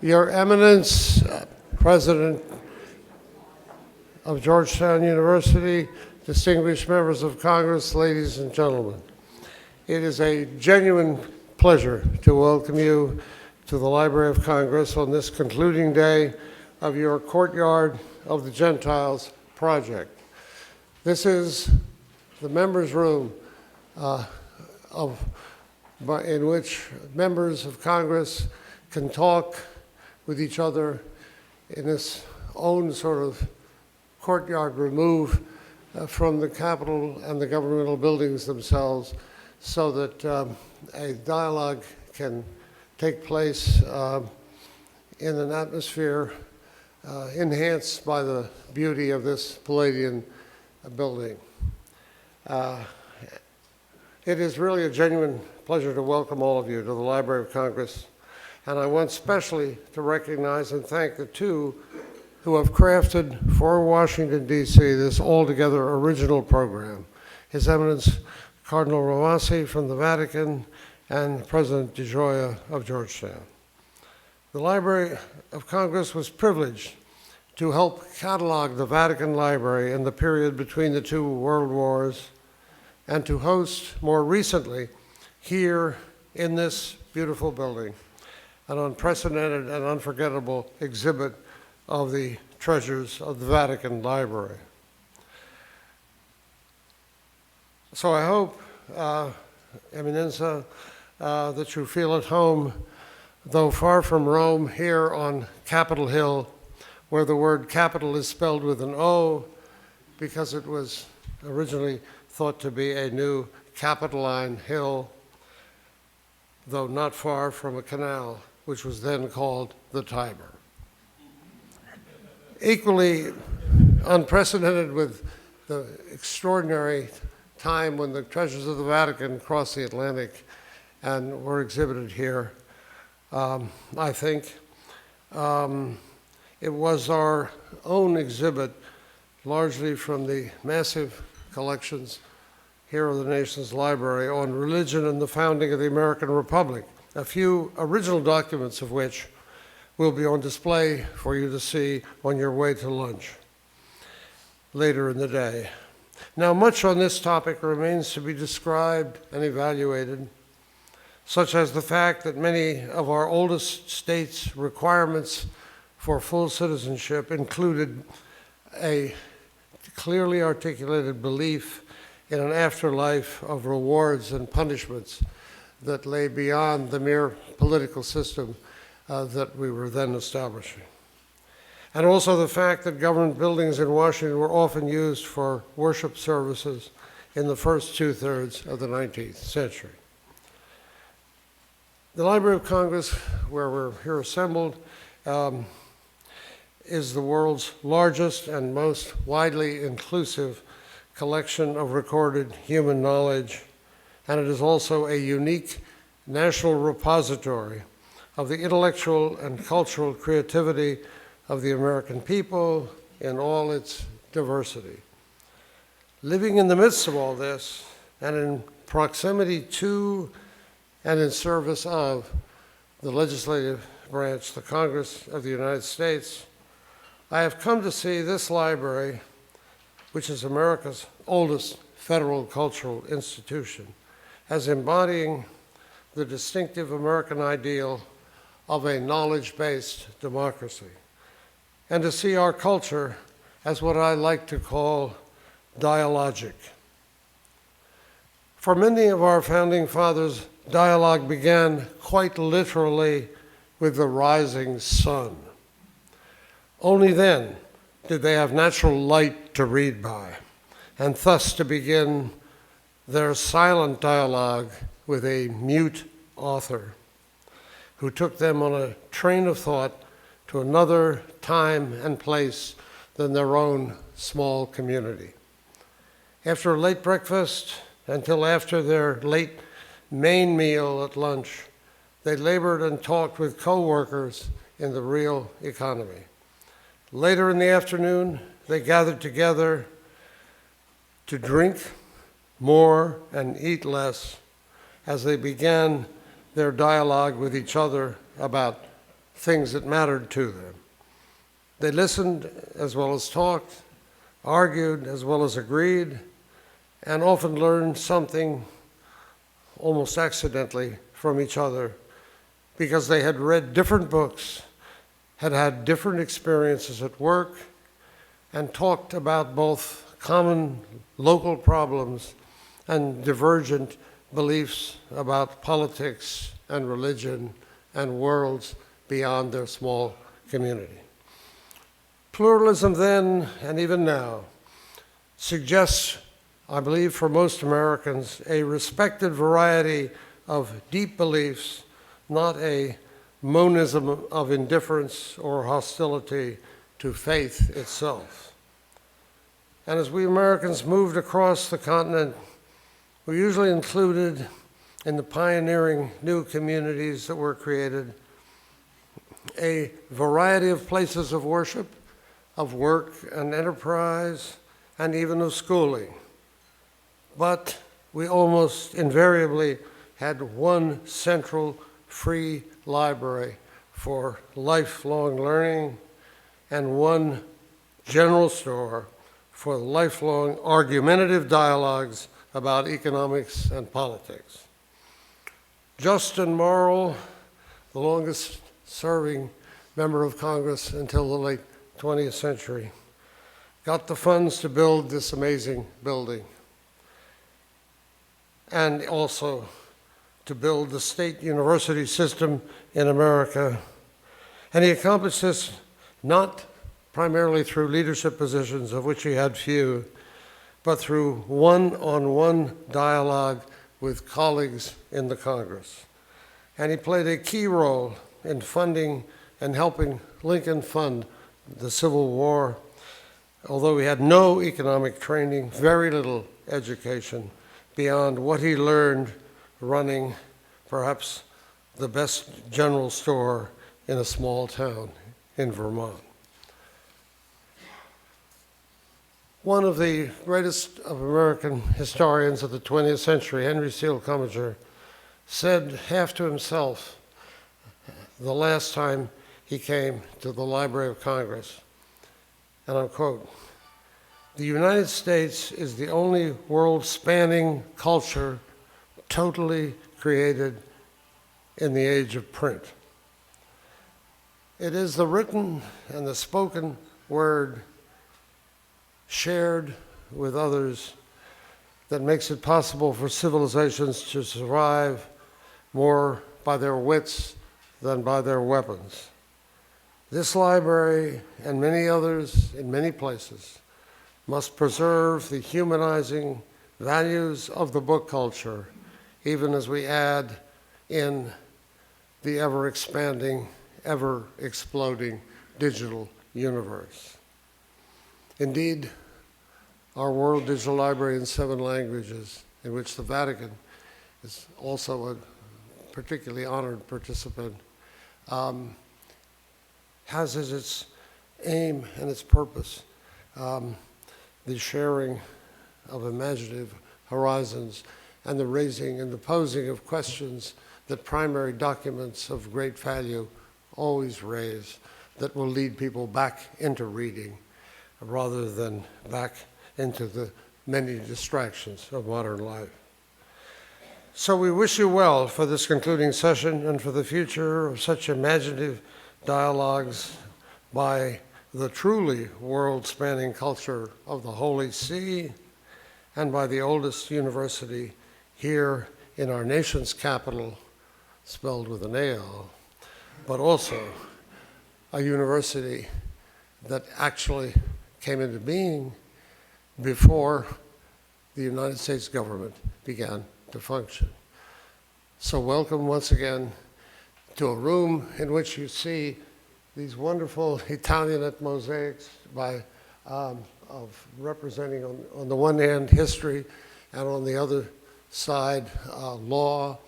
Your Eminence, President of Georgetown University, distinguished members of Congress, ladies and gentlemen. It is a genuine pleasure to welcome you to the Library of Congress on this concluding day of your Courtyard of the Gentiles project. This is the members' room in which members of Congress can talk with each other in this own sort of courtyard remove from the Capitol and the governmental buildings themselves, so that a dialogue can take place in an atmosphere enhanced by the beauty of this Palladian building. It is really a genuine pleasure to welcome all of you to the Library of Congress, and I want especially to recognize and thank the two who have crafted for Washington, D.C. this altogether original program. His Eminence Cardinal Rovasi from the Vatican and President DeGioia of Georgetown. The Library of Congress was privileged to help catalog the Vatican Library in the period between the two world wars and to host more recently here in this beautiful building an unprecedented and unforgettable exhibit of the treasures of the Vatican Library. So I hope, Eminenza, that you feel at home, though far from Rome, here on Capitol Hill, where the word capital is spelled with an O because it was originally thought to be a new Capitoline hill, though not far from a canal, which was then called the Tiber. Equally unprecedented with the extraordinary time when the treasures of the Vatican crossed the Atlantic and were exhibited here, I think. It was our own exhibit, largely from the massive collections here of the nation's library, on religion and the founding of the American Republic, a few original documents of which will be on display for you to see on your way to lunch later in the day. Now, much on this topic remains to be described and evaluated, such as the fact that many of our oldest states' requirements for full citizenship included a clearly articulated belief in an afterlife of rewards and punishments that lay beyond the mere political system that we were then establishing. And also the fact that government buildings in Washington were often used for worship services in the first two-thirds of the 19th century. The Library of Congress, where we're here assembled, is the world's largest and most widely inclusive collection of recorded human knowledge, and it is also a unique national repository of the intellectual and cultural creativity of the American people in all its diversity. Living in the midst of all this, and in proximity to and in service of the legislative branch, the Congress of the United States, I have come to see this library, which is America's oldest federal cultural institution, as embodying the distinctive American ideal of a knowledge-based democracy, and to see our culture as what I like to call dialogic. For many of our founding fathers, dialogue began quite literally with the rising sun. Only then did they have natural light to read by, and thus to begin their silent dialogue with a mute author who took them on a train of thought to another time and place than their own small community. After a late breakfast until after their late main meal at lunch, they labored and talked with co-workers in the real economy. Later in the afternoon, they gathered together to drink more and eat less as they began their dialogue with each other about things that mattered to them. They listened as well as talked, argued as well as agreed, and often learned something almost accidentally from each other because they had read different books, had had different experiences at work, and talked about both common local problems and divergent beliefs about politics and religion and worlds beyond their small community. Pluralism then, and even now, suggests, I believe for most Americans, a respected variety of deep beliefs, not a monism of indifference or hostility to faith itself. And as we Americans moved across the continent, we usually included in the pioneering new communities that were created a variety of places of worship, of work and enterprise, and even of schooling. But we almost invariably had one central free library for lifelong learning and one general store for lifelong argumentative dialogues about economics and politics. Justin Morrill, the longest serving member of Congress until the late 20th century, got the funds to build this amazing building and also to build the state university system in America. And he accomplished this not primarily through leadership positions, of which he had few, but through one-on-one dialogue with colleagues in the Congress. And he played a key role in funding and helping Lincoln fund the Civil War. Although he had no economic training, very little education beyond what he learned running perhaps the best general store in a small town in Vermont. One of the greatest of American historians of the 20th century, Henry Steele Commager, said half to himself the last time he came to the Library of Congress, and I'll quote, "The United States is the only world-spanning culture totally created in the age of print. It is the written and the spoken word shared with others that makes it possible for civilizations to survive more by their wits than by their weapons. This library and many others in many places must preserve the humanizing values of the book culture, even as we add in the ever-expanding, ever-exploding digital universe. Indeed, our World Digital Library in 7 languages, in which the Vatican is also a particularly honored participant, has as its aim and its purpose the sharing of imaginative horizons and the raising and the posing of questions that primary documents of great value always raise, that will lead people back into reading rather than back into the many distractions of modern life. So we wish you well for this concluding session and for the future of such imaginative dialogues by the truly world-spanning culture of the Holy See and by the oldest university here in our nation's capital, spelled with an A-L, but also a university that actually came into being before the United States government began to function. So welcome once again to a room in which you see these wonderful Italianate mosaics of representing on the one hand history and on the other side law,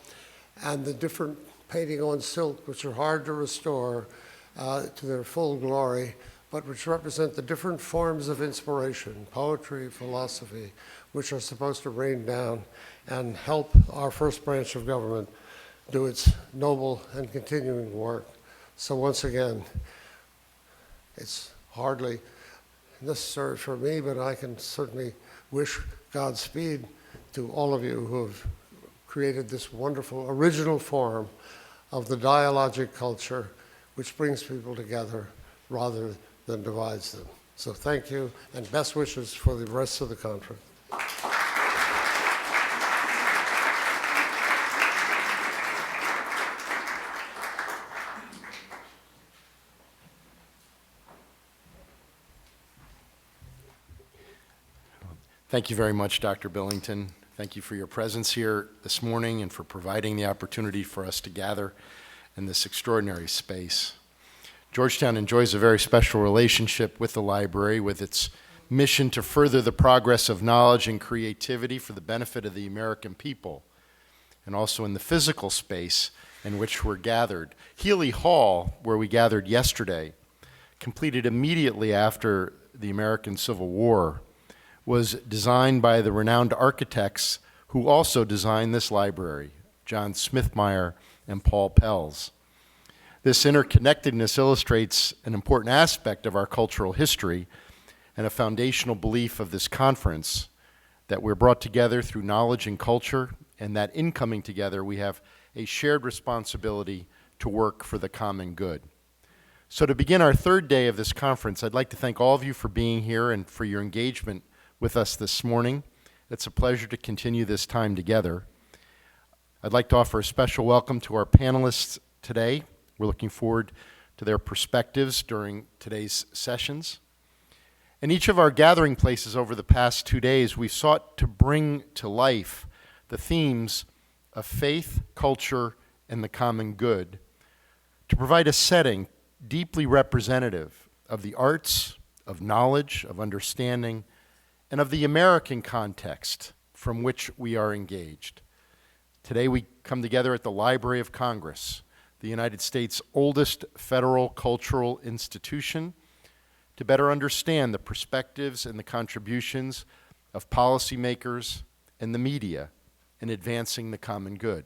and the different painting on silk, which are hard to restore to their full glory, but which represent the different forms of inspiration, poetry, philosophy, which are supposed to rain down and help our first branch of government do its noble and continuing work So once again, it's hardly necessary for me, but I can certainly wish Godspeed to all of you who have created this wonderful original form of the dialogic culture which brings people together rather than divides them. So thank you, and best wishes for the rest of the conference. Thank you very much, Dr. Billington. Thank you for your presence here this morning and for providing the opportunity for us to gather in this extraordinary space. Georgetown enjoys a very special relationship with the library, with its mission to further the progress of knowledge and creativity for the benefit of the American people, and also in the physical space in which we're gathered. Healy Hall, where we gathered yesterday, completed immediately after the American Civil War, was designed by the renowned architects who also designed this library, John Smithmeyer and Paul Pells. This interconnectedness illustrates an important aspect of our cultural history and a foundational belief of this conference, that we're brought together through knowledge and culture, and that in coming together we have a shared responsibility to work for the common good. So to begin our third day of this conference, I'd like to thank all of you for being here and for your engagement with us this morning. It's a pleasure to continue this time together. I'd like to offer a special welcome to our panelists today. We're looking forward to their perspectives during today's sessions. In each of our gathering places over the past 2 days, we've sought to bring to life the themes of faith, culture, and the common good, to provide a setting deeply representative of the arts, of knowledge, of understanding, and of the American context from which we are engaged. Today we come together at the Library of Congress, the United States' oldest federal cultural institution, to better understand the perspectives and the contributions of policymakers and the media in advancing the common good.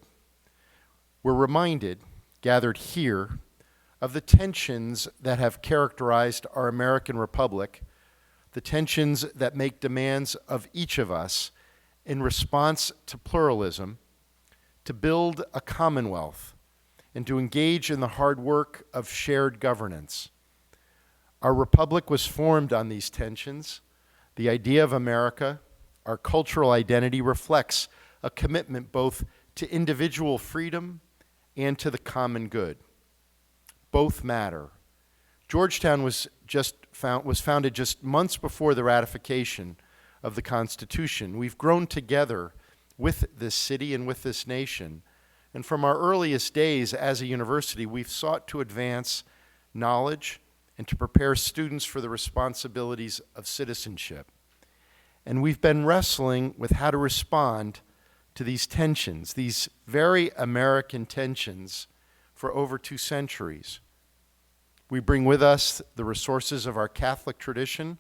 We're reminded, gathered here, of the tensions that have characterized our American Republic, the tensions that make demands of each of us in response to pluralism, to build a commonwealth, and to engage in the hard work of shared governance. Our republic was formed on these tensions. The idea of America, our cultural identity, reflects a commitment both to individual freedom and to the common good. Both matter. Georgetown was founded just months before the ratification of the Constitution. We've grown together with this city and with this nation. And from our earliest days as a university, we've sought to advance knowledge and to prepare students for the responsibilities of citizenship. And we've been wrestling with how to respond to these tensions, these very American tensions, for over 2 centuries. We bring with us the resources of our Catholic tradition,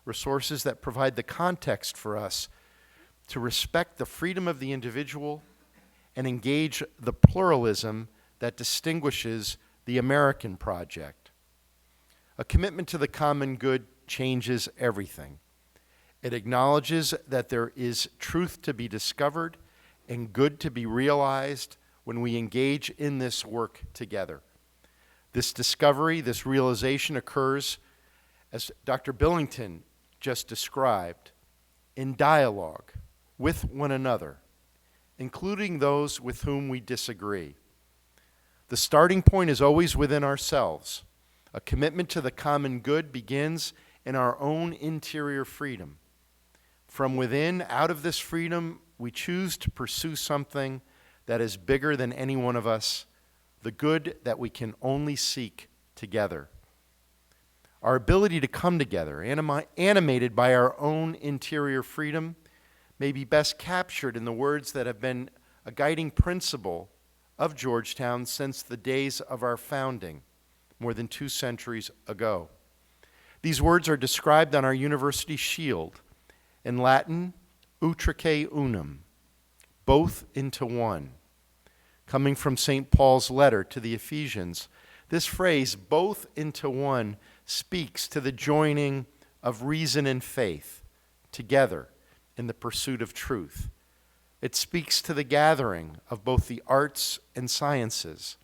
resources that provide the context for us to respect the freedom of the individual and engage the pluralism that distinguishes the American project. A commitment to the common good changes everything. It acknowledges that there is truth to be discovered and good to be realized when we engage in this work together. This discovery, this realization occurs, as Dr. Billington just described, in dialogue with one another, including those with whom we disagree. The starting point is always within ourselves. A commitment to the common good begins in our own interior freedom. From within, out of this freedom, we choose to pursue something that is bigger than any one of us, the good that we can only seek together. Our ability to come together, animated by our own interior freedom, may be best captured in the words that have been a guiding principle of Georgetown since the days of our founding, more than 2 centuries ago. These words are described on our university shield. In Latin, utrique unum, both into one. Coming from St. Paul's letter to the Ephesians, This phrase, both into one, speaks to the joining of reason and faith together in the pursuit of truth. It speaks to the gathering of both the arts and sciences.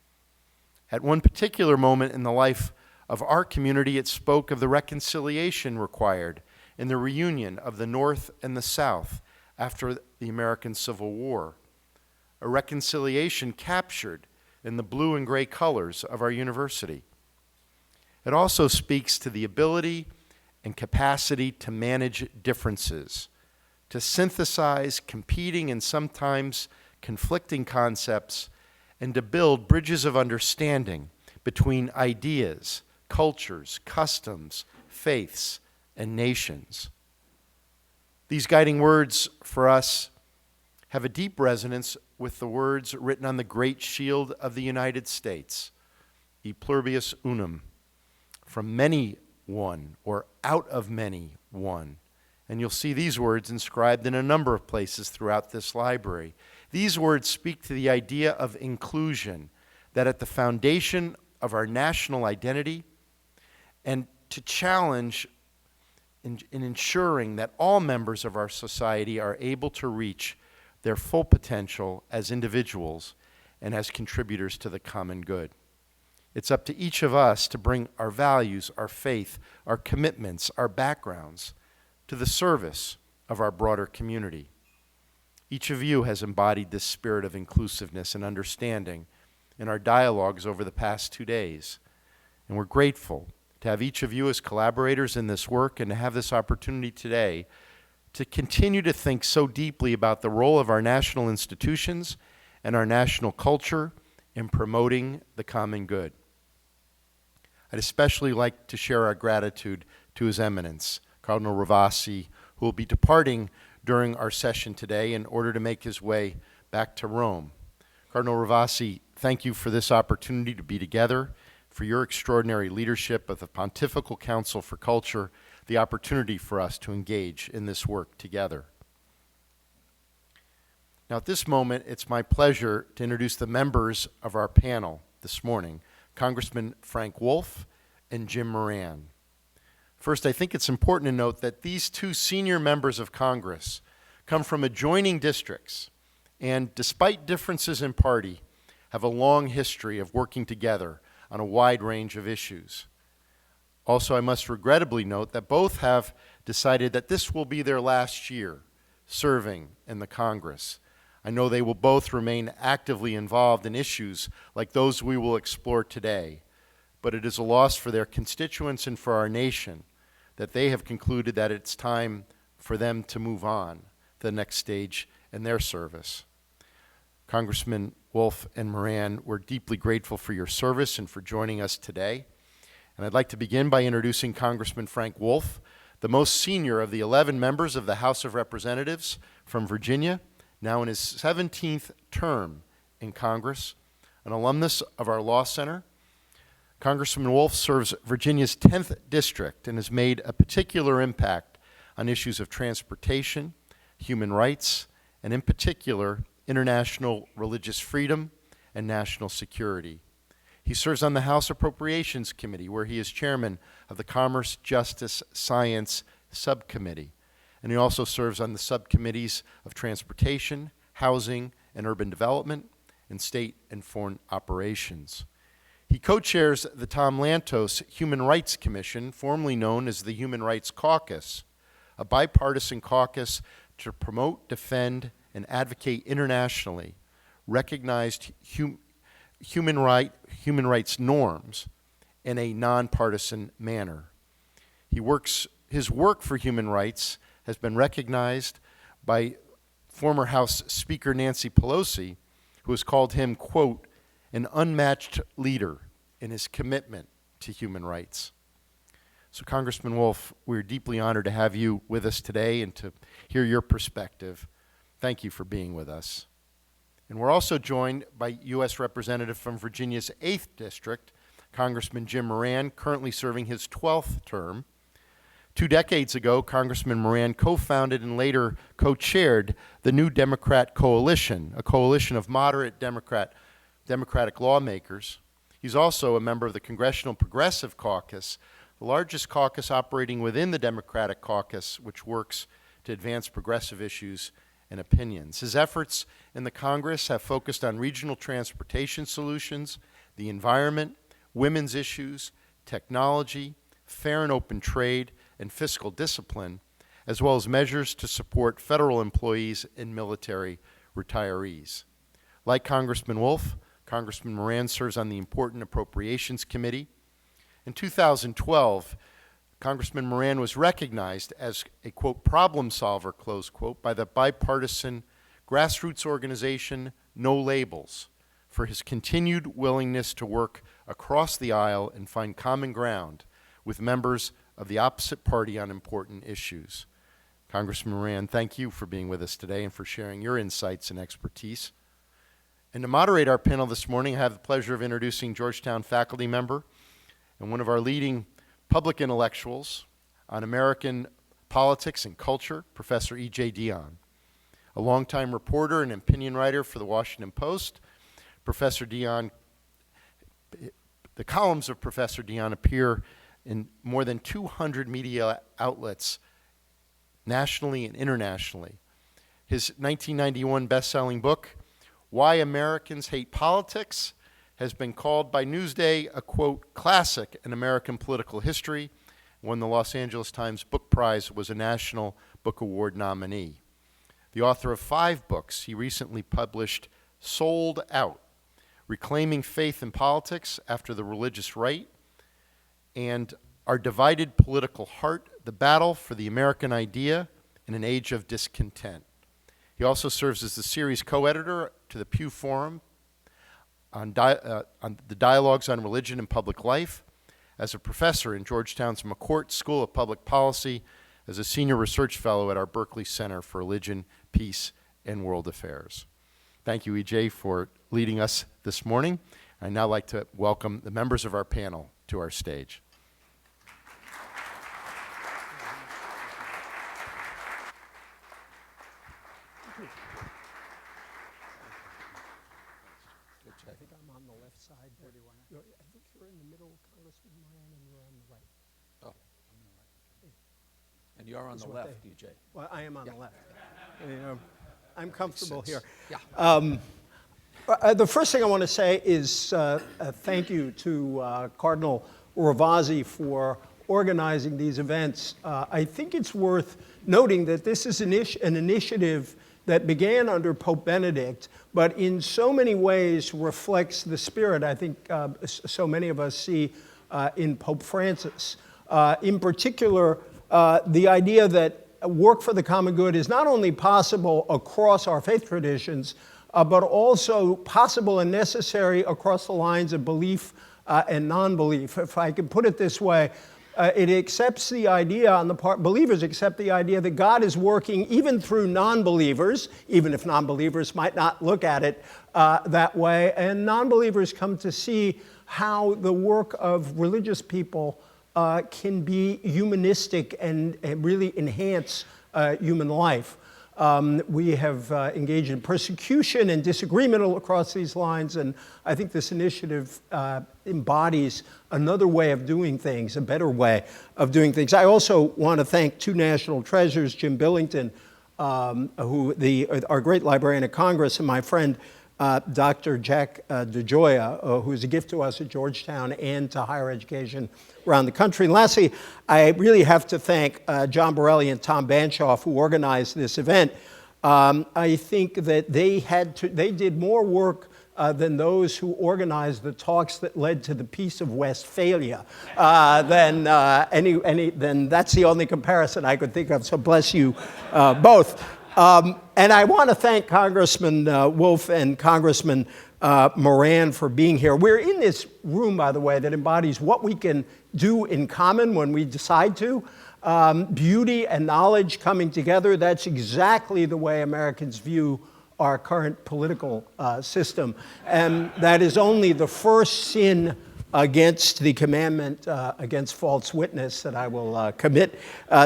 At one particular moment in the life of our community, it spoke of the reconciliation required in the reunion of the North and the South after the American Civil War, a reconciliation captured in the blue and gray colors of our university. It also speaks to the ability and capacity to manage differences, to synthesize competing and sometimes conflicting concepts, and to build bridges of understanding between ideas, cultures, customs, faiths, and nations. These guiding words for us have a deep resonance with the words written on the Great Shield of the United States, E pluribus unum, from many one, or out of many one. And you'll see these words inscribed in a number of places throughout this library. These words speak to the idea of inclusion, that at the foundation of our national identity, and to challenge in ensuring that all members of our society are able to reach their full potential as individuals and as contributors to the common good. It's up to each of us to bring our values, our faith, our commitments, our backgrounds to the service of our broader community. Each of you has embodied this spirit of inclusiveness and understanding in our dialogues over the past 2 days, and we're grateful to have each of you as collaborators in this work and to have this opportunity today to continue to think so deeply about the role of our national institutions and our national culture in promoting the common good. I'd especially like to share our gratitude to His Eminence, Cardinal Ravasi, who will be departing during our session today in order to make his way back to Rome. Cardinal Ravasi, thank you for this opportunity to be together, for your extraordinary leadership of the Pontifical Council for Culture, the opportunity for us to engage in this work together. Now, at this moment, it's my pleasure to introduce the members of our panel this morning, Congressman Frank Wolf and Jim Moran. First, I think it's important to note that these two senior members of Congress come from adjoining districts and, despite differences in party, have a long history of working together on a wide range of issues. Also, I must regrettably note that both have decided that this will be their last year serving in the Congress. I know they will both remain actively involved in issues like those we will explore today, but it is a loss for their constituents and for our nation that they have concluded that it's time for them to move on to the next stage in their service. Congressman Wolf and Moran, we're deeply grateful for your service and for joining us today. And I'd like to begin by introducing Congressman Frank Wolf, the most senior of the 11 members of the House of Representatives from Virginia, now in his 17th term in Congress, an alumnus of our Law Center. Congressman Wolf serves Virginia's 10th district and has made a particular impact on issues of transportation, human rights, and in particular, international religious freedom and national security. He serves on the House Appropriations Committee, where he is chairman of the Commerce, Justice, Science Subcommittee. And he also serves on the subcommittees of Transportation, Housing, and Urban Development, and State and Foreign Operations. He co-chairs the Tom Lantos Human Rights Commission, formerly known as the Human Rights Caucus, a bipartisan caucus to promote, defend, and advocate internationally recognized human rights norms in a nonpartisan manner. His work for human rights has been recognized by former House Speaker Nancy Pelosi, who has called him, quote, an unmatched leader in his commitment to human rights. So Congressman Wolf, we're deeply honored to have you with us today and to hear your perspective. Thank you for being with us. And we're also joined by U.S. Representative from Virginia's 8th District, Congressman Jim Moran, currently serving his 12th term. 2 decades ago, Congressman Moran co-founded and later co-chaired the New Democrat Coalition, a coalition of moderate Democratic lawmakers. He's also a member of the Congressional Progressive Caucus, the largest caucus operating within the Democratic Caucus, which works to advance progressive issues and opinions. His efforts in the Congress have focused on regional transportation solutions, the environment, women's issues, technology, fair and open trade, and fiscal discipline, as well as measures to support federal employees and military retirees. Like Congressman Wolf, Congressman Moran serves on the important Appropriations Committee. In 2012, Congressman Moran was recognized as a, quote, problem solver, close quote, by the bipartisan grassroots organization No Labels for his continued willingness to work across the aisle and find common ground with members of the opposite party on important issues. Congressman Moran, thank you for being with us today and for sharing your insights and expertise. And to moderate our panel this morning, I have the pleasure of introducing Georgetown faculty member and one of our leading public intellectuals on American politics and culture, Professor E.J. Dionne. A longtime reporter and opinion writer for the Washington Post, Professor Dionne, the columns of Professor Dionne appear in more than 200 media outlets nationally and internationally. His 1991 best-selling book, Why Americans Hate Politics, has been called by Newsday a, quote, classic in American political history. Won the Los Angeles Times Book Prize, was a National Book Award nominee. The author of 5 books, he recently published Sold Out, Reclaiming Faith in Politics After the Religious Right, and Our Divided Political Heart, The Battle for the American Idea in an Age of Discontent. He also serves as the series co-editor to the Pew Forum on the Dialogues on Religion and Public Life, as a professor in Georgetown's McCourt School of Public Policy, as a senior research fellow at our Berkeley Center for Religion, Peace, and World Affairs. Thank you, EJ, for leading us this morning. I'd now like to welcome the members of our panel to our stage. I think I'm on the left side. Where do you want to? I think you're in the middle, Congressman Moran, and you're on the right. Oh, I'm on the right. And you're on the left, DJ. Well, I am on the left. I'm comfortable here. Yeah. The first thing I want to say is thank you to Cardinal Ravazzi for organizing these events. I think it's worth noting that this is an initiative that began under Pope Benedict, but in so many ways reflects the spirit I think so many of us see in Pope Francis. In particular, the idea that work for the common good is not only possible across our faith traditions, but also possible and necessary across the lines of belief and non-belief. If I can put it this way, it accepts the idea on the part, believers accept the idea that God is working even through non-believers, even if non-believers might not look at it that way, and non-believers come to see how the work of religious people can be humanistic and really enhance human life. We have engaged in persecution and disagreement across these lines, and I think this initiative embodies another way of doing things, a better way of doing things. I also want to thank 2 national treasures, Jim Billington, our great librarian at Congress, and my friend Dr. Jack DeGioia, who is a gift to us at Georgetown and to higher education around the country. And lastly, I really have to thank John Borelli and Tom Banshoff, who organized this event. I think that they did more work than those who organized the talks that led to the Peace of Westphalia. Then that's the only comparison I could think of. So bless you both. And I want to thank Congressman Wolf and Congressman Moran for being here. We're in this room, by the way, that embodies what we can do in common when we decide to. Beauty and knowledge coming together, that's exactly the way Americans view our current political system. And that is only the first sin against the commandment against false witness that I will commit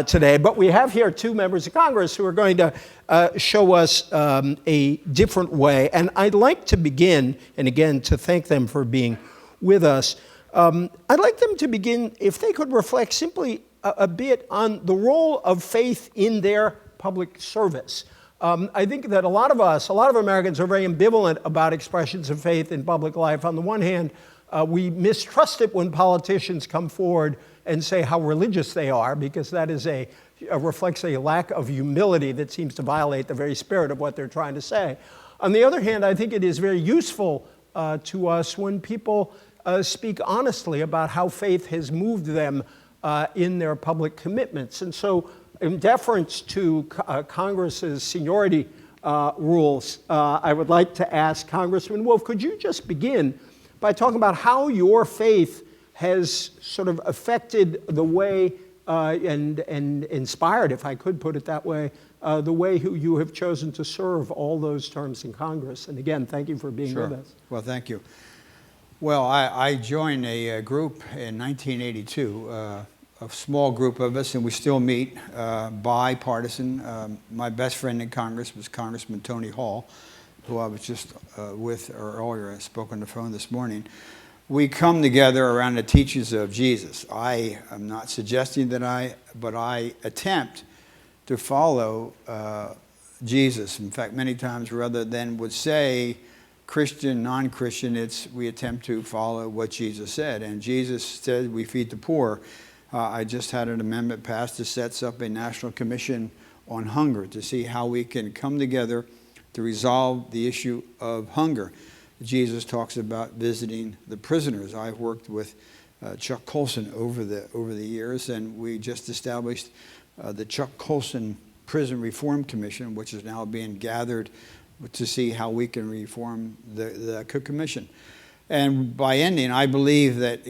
today. But we have here 2 members of Congress who are going to show us a different way. And I'd like to begin, and again, to thank them for being with us. I'd like them to begin, if they could reflect simply a bit on the role of faith in their public service. I think that a lot of Americans are very ambivalent about expressions of faith in public life. On the one hand, we mistrust it when politicians come forward and say how religious they are, because that is reflects a lack of humility that seems to violate the very spirit of what they're trying to say. On the other hand, I think it is very useful to us when people speak honestly about how faith has moved them in their public commitments. And so, in deference to Congress's seniority rules, I would like to ask Congressman Wolf, could you just begin by talking about how your faith has sort of affected the way and inspired, if I could put it that way, the way you have chosen to serve all those terms in Congress. And again, thank you for being with us. Well, thank you. Well, I joined a group in 1982, a small group of us, and we still meet, bipartisan. My best friend in Congress was Congressman Tony Hall, who I was just with earlier. I spoke on the phone this morning. We come together around the teachings of Jesus. I am not suggesting but I attempt to follow Jesus. In fact, many times rather than would say Christian, non-Christian, we attempt to follow what Jesus said. And Jesus said we feed the poor. I just had an amendment passed that sets up a national commission on hunger to see how we can come together to resolve the issue of hunger. Jesus talks about visiting the prisoners. I've worked with Chuck Colson over the years, and we just established the Chuck Colson Prison Reform Commission, which is now being gathered to see how we can reform the commission. And by ending, I believe that,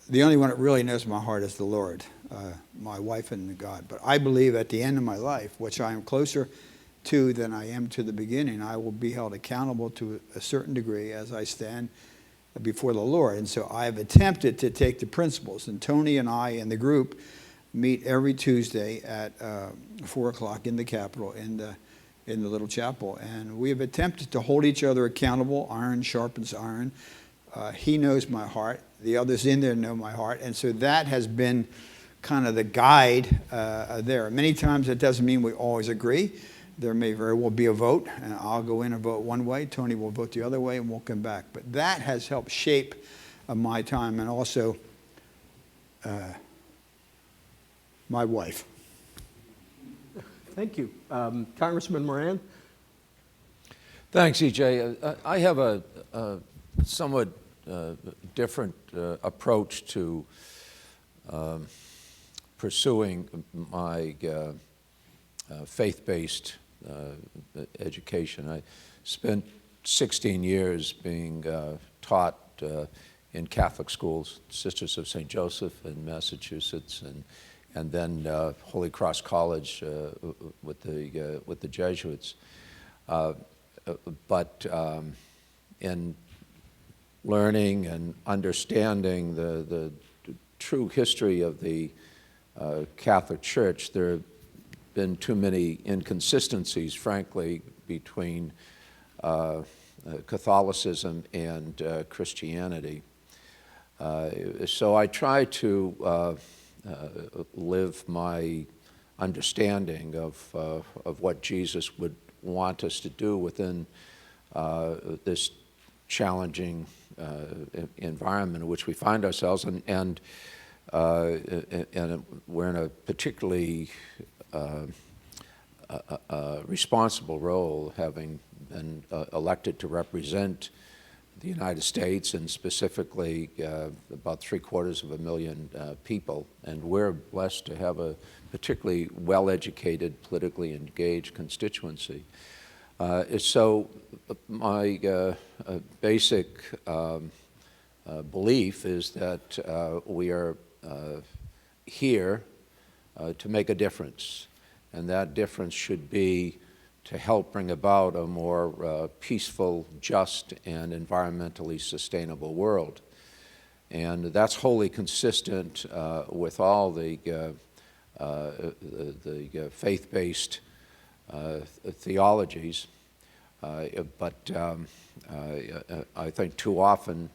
the only one that really knows my heart is the Lord, my wife and God. But I believe at the end of my life, which I am closer to than I am to the beginning, I will be held accountable to a certain degree as I stand before the Lord. And so I have attempted to take the principles, and Tony and I and the group meet every Tuesday at 4 o'clock in the Capitol in the little chapel, and we have attempted to hold each other accountable. Iron sharpens iron. He knows my heart. The others in there know my heart, and so that has been kind of the guide there. Many times it doesn't mean we always agree. There may very well be a vote, and I'll go in and vote one way, Tony will vote the other way, and we'll come back. But that has helped shape my time, and also my wife. Thank you. Congressman Moran? Thanks, E.J. I have a somewhat different approach to pursuing my faith-based education. I spent 16 years being taught in Catholic schools, Sisters of St. Joseph in Massachusetts, and then Holy Cross College with the Jesuits. But in learning and understanding the true history of the Catholic Church, there have been too many inconsistencies, frankly, between Catholicism and Christianity. So I try to live my understanding of what Jesus would want us to do within this challenging environment in which we find ourselves, and we're in a particularly responsible role, having been elected to represent the United States, and specifically about 750,000 people. And we're blessed to have a particularly well-educated, politically engaged constituency. So my basic belief is that we are here to make a difference, and that difference should be to help bring about a more peaceful, just, and environmentally sustainable world. And that's wholly consistent with all the faith-based theologies. I think too often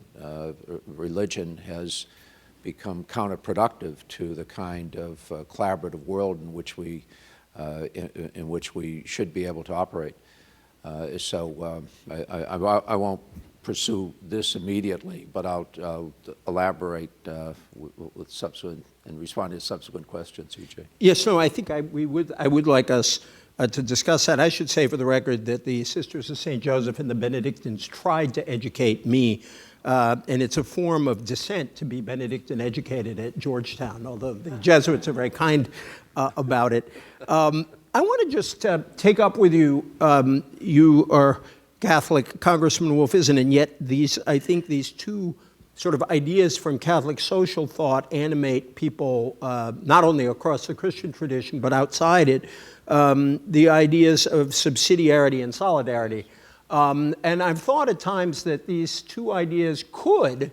religion has become counterproductive to the kind of collaborative world in which we should be able to operate. So I won't pursue this immediately, but I'll elaborate with subsequent and respond to subsequent questions, EJ. Yes, no, I think I would like us to discuss that. I should say for the record that the Sisters of St. Joseph and the Benedictines tried to educate me, and it's a form of dissent to be Benedictine educated at Georgetown, although the Jesuits are very kind about it. I want to just take up with you, you are Catholic, Congressman Wolf isn't, and yet I think these two sort of ideas from Catholic social thought animate people not only across the Christian tradition but outside it, the ideas of subsidiarity and solidarity. And I've thought at times that these two ideas could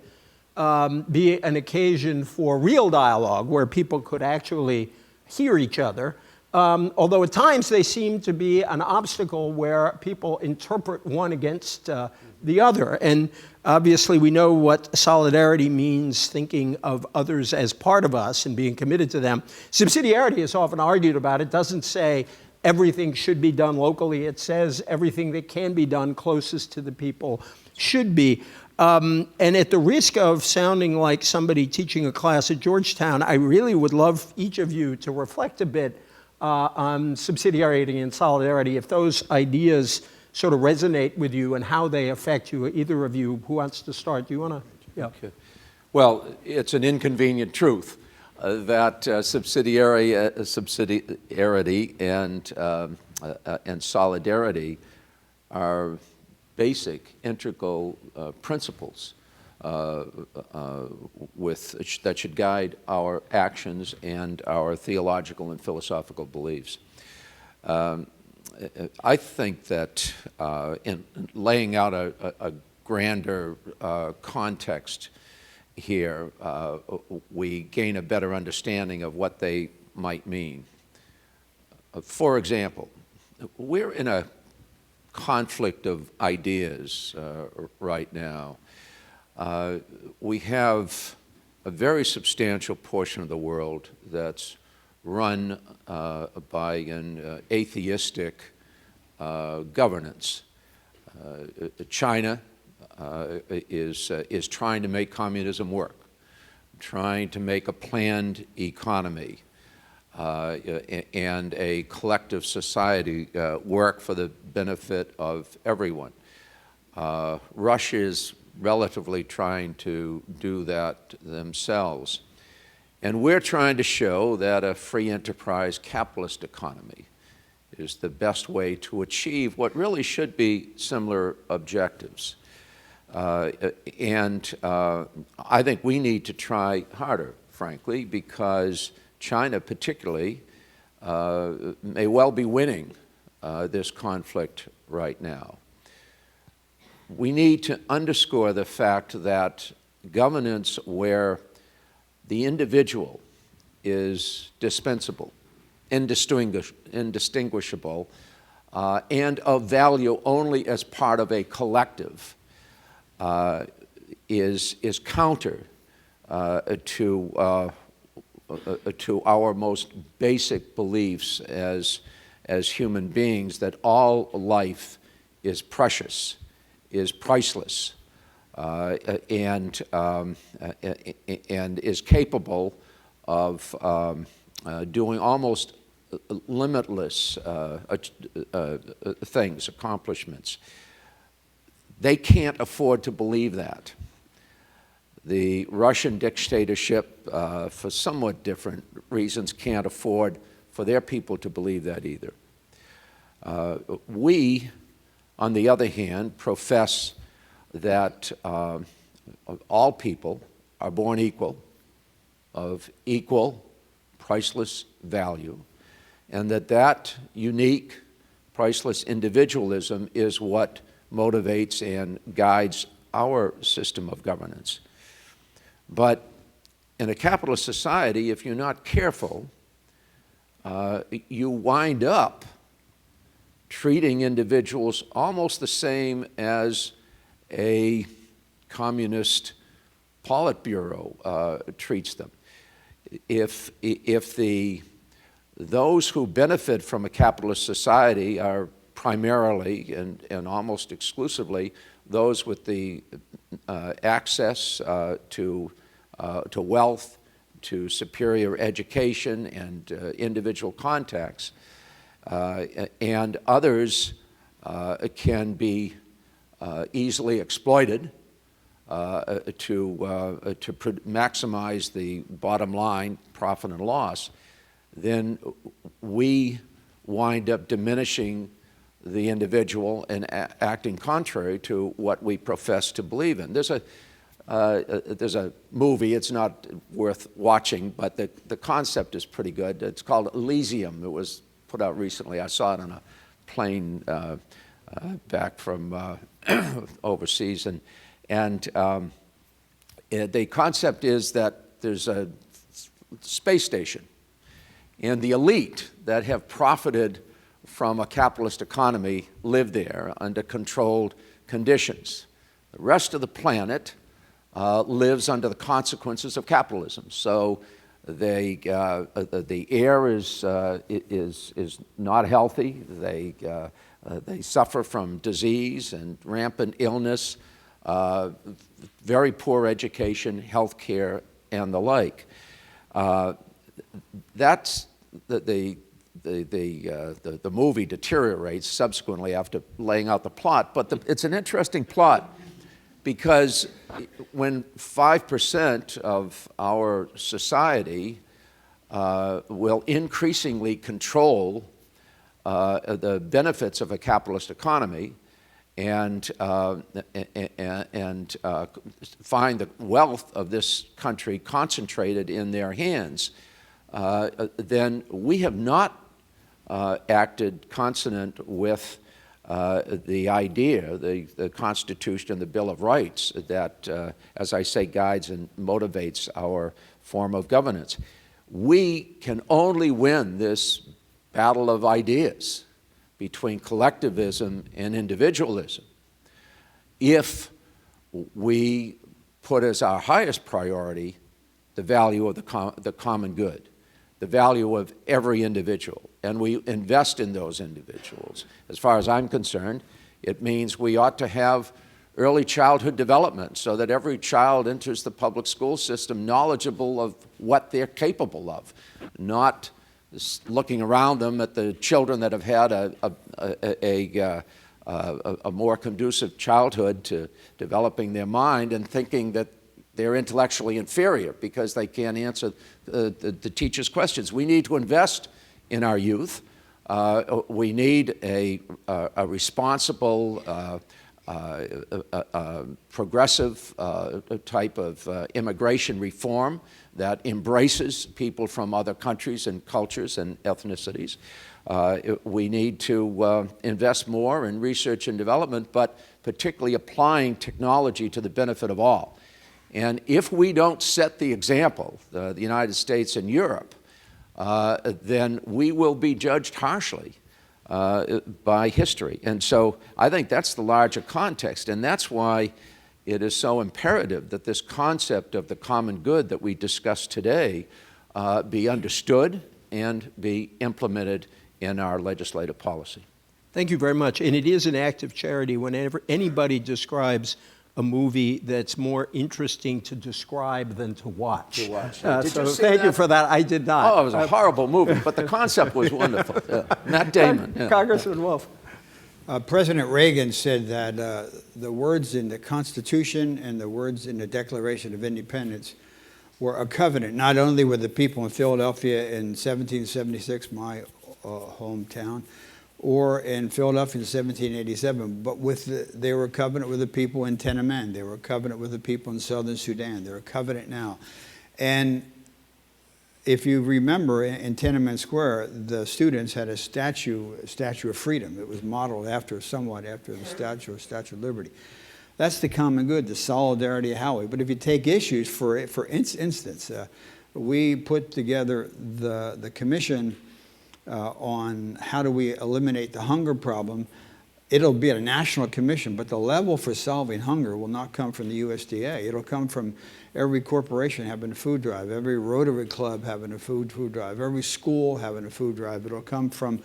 be an occasion for real dialogue where people could actually hear each other. Although at times they seem to be an obstacle where people interpret one against the other. And obviously we know what solidarity means, thinking of others as part of us and being committed to them. Subsidiarity is often argued about. It doesn't say everything should be done locally. It says everything that can be done closest to the people should be. And at the risk of sounding like somebody teaching a class at Georgetown, I really would love each of you to reflect a bit on subsidiarity and solidarity, if those ideas sort of resonate with you and how they affect you. Either of you, who wants to start? Do you want to? Yeah. Okay. Well, it's an inconvenient truth that subsidiarity and solidarity are basic, integral principles that should guide our actions and our theological and philosophical beliefs. I think that in laying out a grander context here, we gain a better understanding of what they might mean. For example, we're in a conflict of ideas right now. We have a very substantial portion of the world that's run by an atheistic governance. China is trying to make communism work, trying to make a planned economy and a collective society work for the benefit of everyone. Russia is relatively trying to do that themselves. And we're trying to show that a free enterprise capitalist economy is the best way to achieve what really should be similar objectives. I think we need to try harder, frankly, because China particularly may well be winning this conflict right now. We need to underscore the fact that governance where the individual is dispensable, indistinguishable, and of value only as part of a collective is counter to our most basic beliefs as human beings, that all life is precious, is priceless, and is capable of doing almost limitless things, accomplishments. They can't afford to believe that. The Russian dictatorship, for somewhat different reasons, can't afford for their people to believe that either. We, on the other hand, profess that all people are born equal, of equal, priceless value, and that unique, priceless individualism is what motivates and guides our system of governance. But in a capitalist society, if you're not careful, you wind up treating individuals almost the same as a communist Politburo treats them. If those who benefit from a capitalist society are primarily and almost exclusively those with the access to wealth, to superior education and individual contacts, and others can be easily exploited to maximize the bottom line, profit and loss, then we wind up diminishing the individual and acting contrary to what we profess to believe in. There's a movie, it's not worth watching, but the concept is pretty good. It's called Elysium. It was put out recently. I saw it on a plane back from overseas. And the concept is that there's a space station, and the elite that have profited from a capitalist economy live there under controlled conditions. The rest of the planet lives under the consequences of capitalism. So the air is not healthy. They suffer from disease and rampant illness, very poor education, health care, and the like. That's the movie deteriorates subsequently after laying out the plot, but it's an interesting plot because when 5% of our society will increasingly control the benefits of a capitalist economy and find the wealth of this country concentrated in their hands, then we have not acted consonant with the idea, the Constitution and the Bill of Rights that, as I say, guides and motivates our form of governance. We can only win this battle of ideas between collectivism and individualism if we put as our highest priority the value of the common good, the value of every individual, and we invest in those individuals. As far as I'm concerned, it means we ought to have early childhood development so that every child enters the public school system knowledgeable of what they're capable of, not looking around them at the children that have had a more conducive childhood to developing their mind and thinking that they're intellectually inferior because they can't answer the teacher's questions. We need to invest in our youth. We need a responsible, progressive type of immigration reform that embraces people from other countries and cultures and ethnicities. We need to invest more in research and development, but particularly applying technology to the benefit of all. And if we don't set the example, the United States and Europe, then we will be judged harshly by history. And so I think that's the larger context, and that's why it is so imperative that this concept of the common good that we discussed today be understood and be implemented in our legislative policy. Thank you very much. And it is an act of charity whenever anybody describes a movie that's more interesting to describe than to watch. Did so you see thank you that? for that. I did not. Oh, it was a horrible movie, but the concept was wonderful. Yeah. Matt Damon. Yeah. Congressman Wolf. President Reagan said that the words in the Constitution and the words in the Declaration of Independence were a covenant, not only with the people in Philadelphia in 1776, my hometown, or in Philadelphia in 1787, but they were a covenant with the people in Tiananmen. They were a covenant with the people in southern Sudan. They're a covenant now. And if you remember, in Tiananmen Square, the students had a statue of freedom. It was modeled somewhat after the Statue of Liberty. That's the common good, the solidarity of Howie. But if you take issues, for instance, we put together the commission on how do we eliminate the hunger problem. It'll be a national commission, but the level for solving hunger will not come from the USDA. It'll come from every corporation having a food drive, every Rotary Club having a food drive, every school having a food drive. It'll come from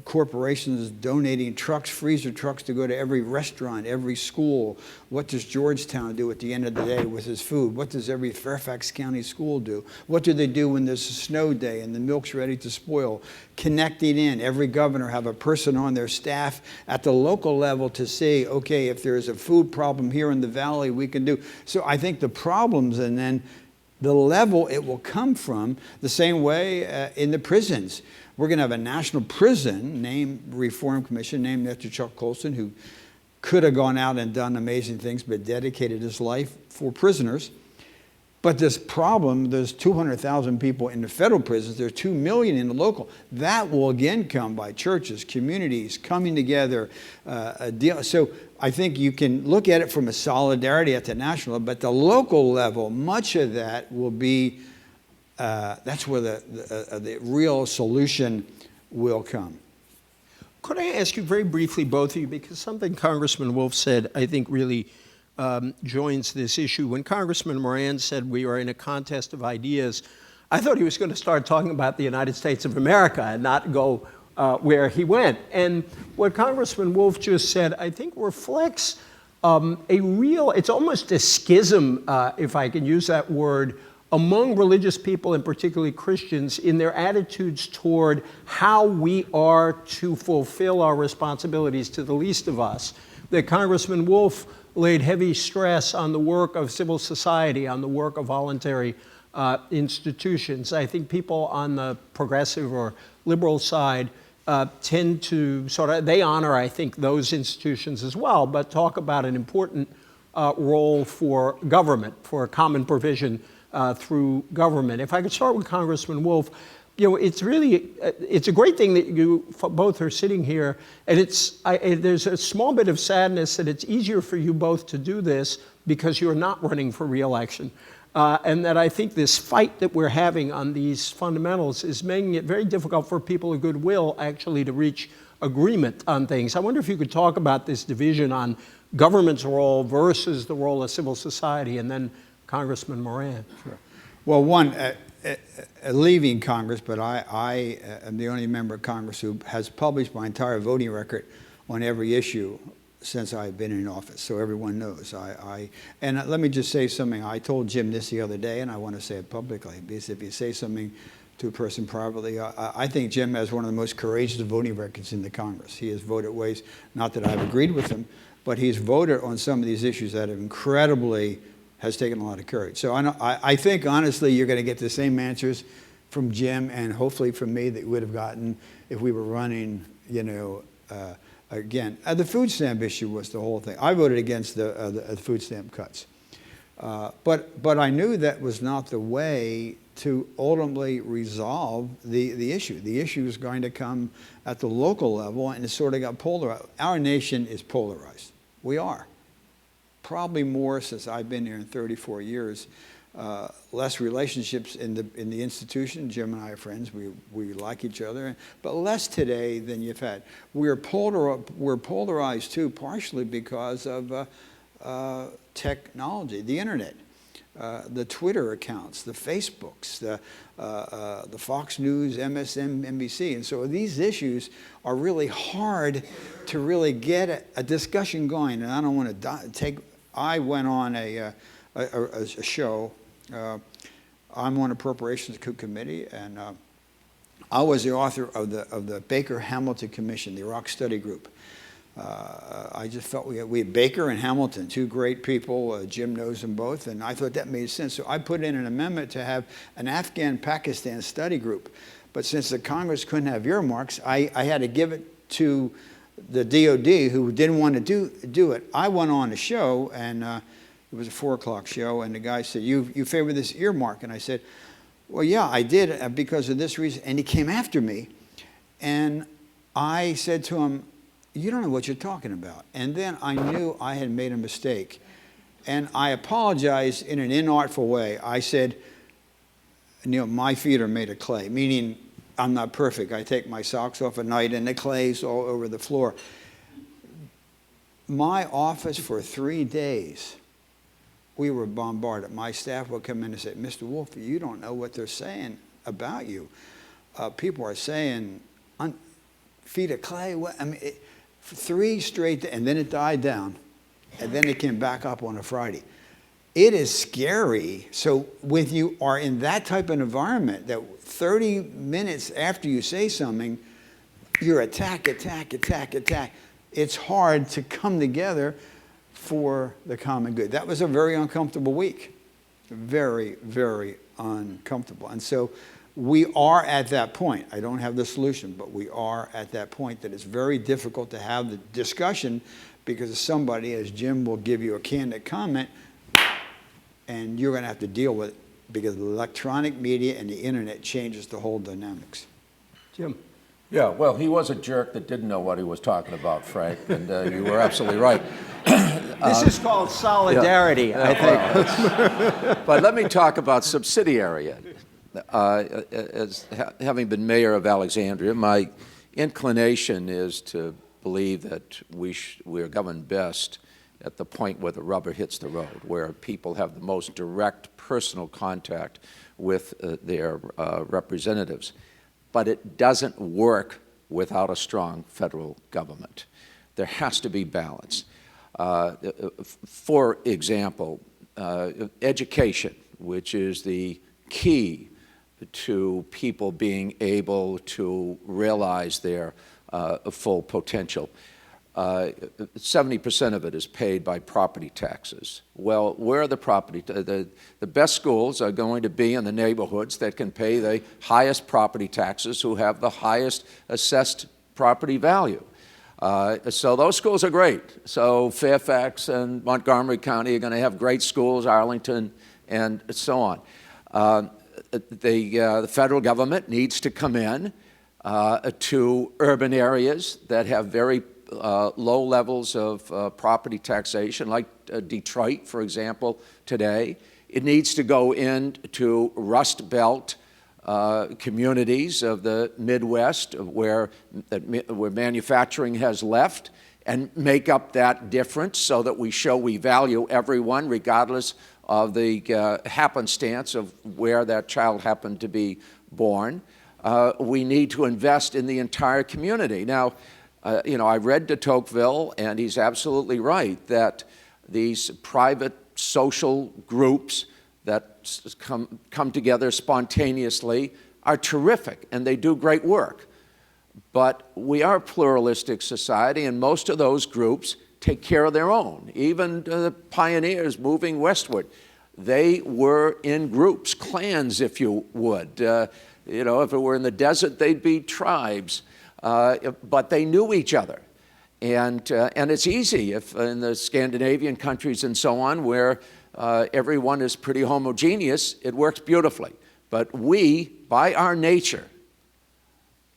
corporations donating trucks, freezer trucks to go to every restaurant, every school. What does Georgetown do at the end of the day with its food? What does every Fairfax County school do? What do they do when there's a snow day and the milk's ready to spoil? Connecting in, every governor have a person on their staff at the local level to say, okay, if there's a food problem here in the valley, we can do. So I think the problems and then the level it will come from, the same way in the prisons. We're going to have a national prison reform commission named after Chuck Colson, who could have gone out and done amazing things, but dedicated his life for prisoners. But this problem, there's 200,000 people in the federal prisons, there's 2 million in the local. That will again come by churches, communities coming together. So I think you can look at it from a solidarity at the national, but the local level, much of that will be, that's where the real solution will come. Could I ask you very briefly, both of you, because something Congressman Wolf said, I think really joins this issue. When Congressman Moran said we are in a contest of ideas, I thought he was going to start talking about the United States of America and not go where he went. And what Congressman Wolf just said, I think reflects it's almost a schism, if I can use that word, among religious people, and particularly Christians, in their attitudes toward how we are to fulfill our responsibilities to the least of us. That Congressman Wolf laid heavy stress on the work of civil society, on the work of voluntary institutions. I think people on the progressive or liberal side tend to they honor, I think, those institutions as well, but talk about an important role for government, for common provision through government. If I could start with Congressman Wolf, it's a great thing that you both are sitting here, and there's a small bit of sadness that it's easier for you both to do this because you're not running for re-election. And that I think this fight that we're having on these fundamentals is making it very difficult for people of goodwill actually to reach agreement on things. I wonder if you could talk about this division on government's role versus the role of civil society, and then Congressman Moran. Sure. Well, one, leaving Congress, but I am the only member of Congress who has published my entire voting record on every issue since I've been in office, so everyone knows. And let me just say something. I told Jim this the other day, and I want to say it publicly, because if you say something to a person privately, I think Jim has one of the most courageous voting records in the Congress. He has voted ways, not that I've agreed with him, but he's voted on some of these issues that has taken a lot of courage. So I think, honestly, you're going to get the same answers from Jim and hopefully from me that we would have gotten if we were running, again. The food stamp issue was the whole thing. I voted against the food stamp cuts. But I knew that was not the way to ultimately resolve the issue. The issue is going to come at the local level, and it sort of got polarized. Our nation is polarized. We are. Probably more since I've been here in 34 years. Less relationships in the institution. Jim and I are friends. We like each other, but less today than you've had. We're polarized too, partially because of technology, the internet, the Twitter accounts, the Facebooks, the Fox News, MSNBC, and so these issues are really hard to really get a discussion going. And I don't want to I went on a show. I'm on Appropriations Committee, and I was the author of the Baker-Hamilton Commission, the Iraq Study Group. I just felt we had Baker and Hamilton, two great people. Jim knows them both, and I thought that made sense. So I put in an amendment to have an Afghan-Pakistan study group. But since the Congress couldn't have earmarks, I had to give it to the DOD, who didn't want to do it. I went on a show, and it was a 4 o'clock show, and the guy said, you favor this earmark? And I said, well, yeah, I did because of this reason. And he came after me, and I said to him, you don't know what you're talking about. And then I knew I had made a mistake. And I apologized in an inartful way. I said, my feet are made of clay, meaning I'm not perfect. I take my socks off at night and the clay's all over the floor. My office for 3 days, we were bombarded. My staff would come in and say, Mr. Wolf, you don't know what they're saying about you. People are saying, feet of clay. What? I mean, 3 straight, and then it died down, and then it came back up on a Friday. It is scary. So when you are in that type of environment, that 30 minutes after you say something, you're attack. It's hard to come together for the common good. That was a very uncomfortable week. Very, very uncomfortable. And so we are at that point. I don't have the solution, but we are at that point that it's very difficult to have the discussion because somebody, as Jim will give you a candid comment, and you're going to have to deal with it because the electronic media and the internet changes the whole dynamics. Jim. Yeah, well, he was a jerk that didn't know what he was talking about, Frank, and you were absolutely right. This is called solidarity, I think. But let me talk about subsidiary. Having been mayor of Alexandria, my inclination is to believe that we are governed best at the point where the rubber hits the road, where people have the most direct personal contact with their representatives. But it doesn't work without a strong federal government. There has to be balance. For example, education, which is the key to people being able to realize their full potential. 70% of it is paid by property taxes. Well, where are the property? The best schools are going to be in the neighborhoods that can pay the highest property taxes, who have the highest assessed property value. So those schools are great. So Fairfax and Montgomery County are going to have great schools, Arlington, and so on. The federal government needs to come in to urban areas that have very low levels of property taxation, like Detroit, for example, today. It needs to go into Rust Belt communities of the Midwest where manufacturing has left and make up that difference so that we show we value everyone regardless of the happenstance of where that child happened to be born. We need to invest in the entire community. Now, I read de Tocqueville, and he's absolutely right that these private social groups that come together spontaneously are terrific, and they do great work. But we are a pluralistic society, and most of those groups take care of their own. Even the pioneers moving westward, they were in groups, clans, if you would. If it were in the desert, they'd be tribes. But they knew each other. And it's easy if in the Scandinavian countries and so on, where everyone is pretty homogeneous, it works beautifully. But we, by our nature,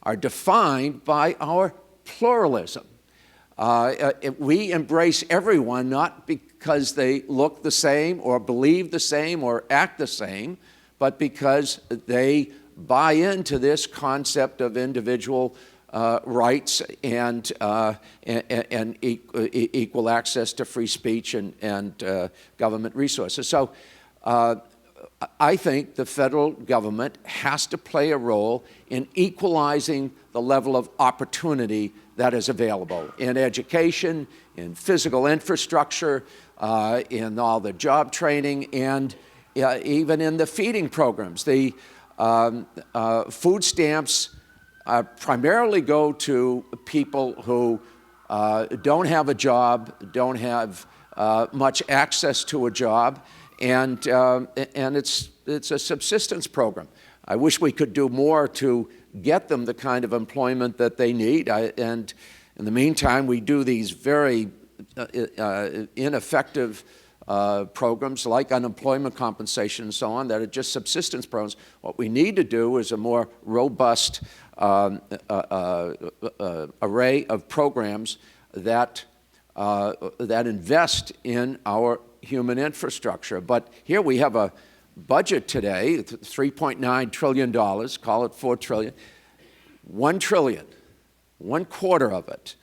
are defined by our pluralism. We embrace everyone not because they look the same or believe the same or act the same, but because they buy into this concept of individual rights and equal access to free speech and government resources. So I think the federal government has to play a role in equalizing the level of opportunity that is available in education, in physical infrastructure, in all the job training, and even in the feeding programs. The food stamps primarily go to people who don't have a job, don't have much access to a job, and it's a subsistence program. I wish we could do more to get them the kind of employment that they need. And in the meantime, we do these very ineffective programs like unemployment compensation and so on that are just subsistence programs. What we need to do is a more robust array of programs that invest in our human infrastructure. But here we have a budget today, $3.9 trillion, call it $4 trillion. 1 trillion, 1/4 of it,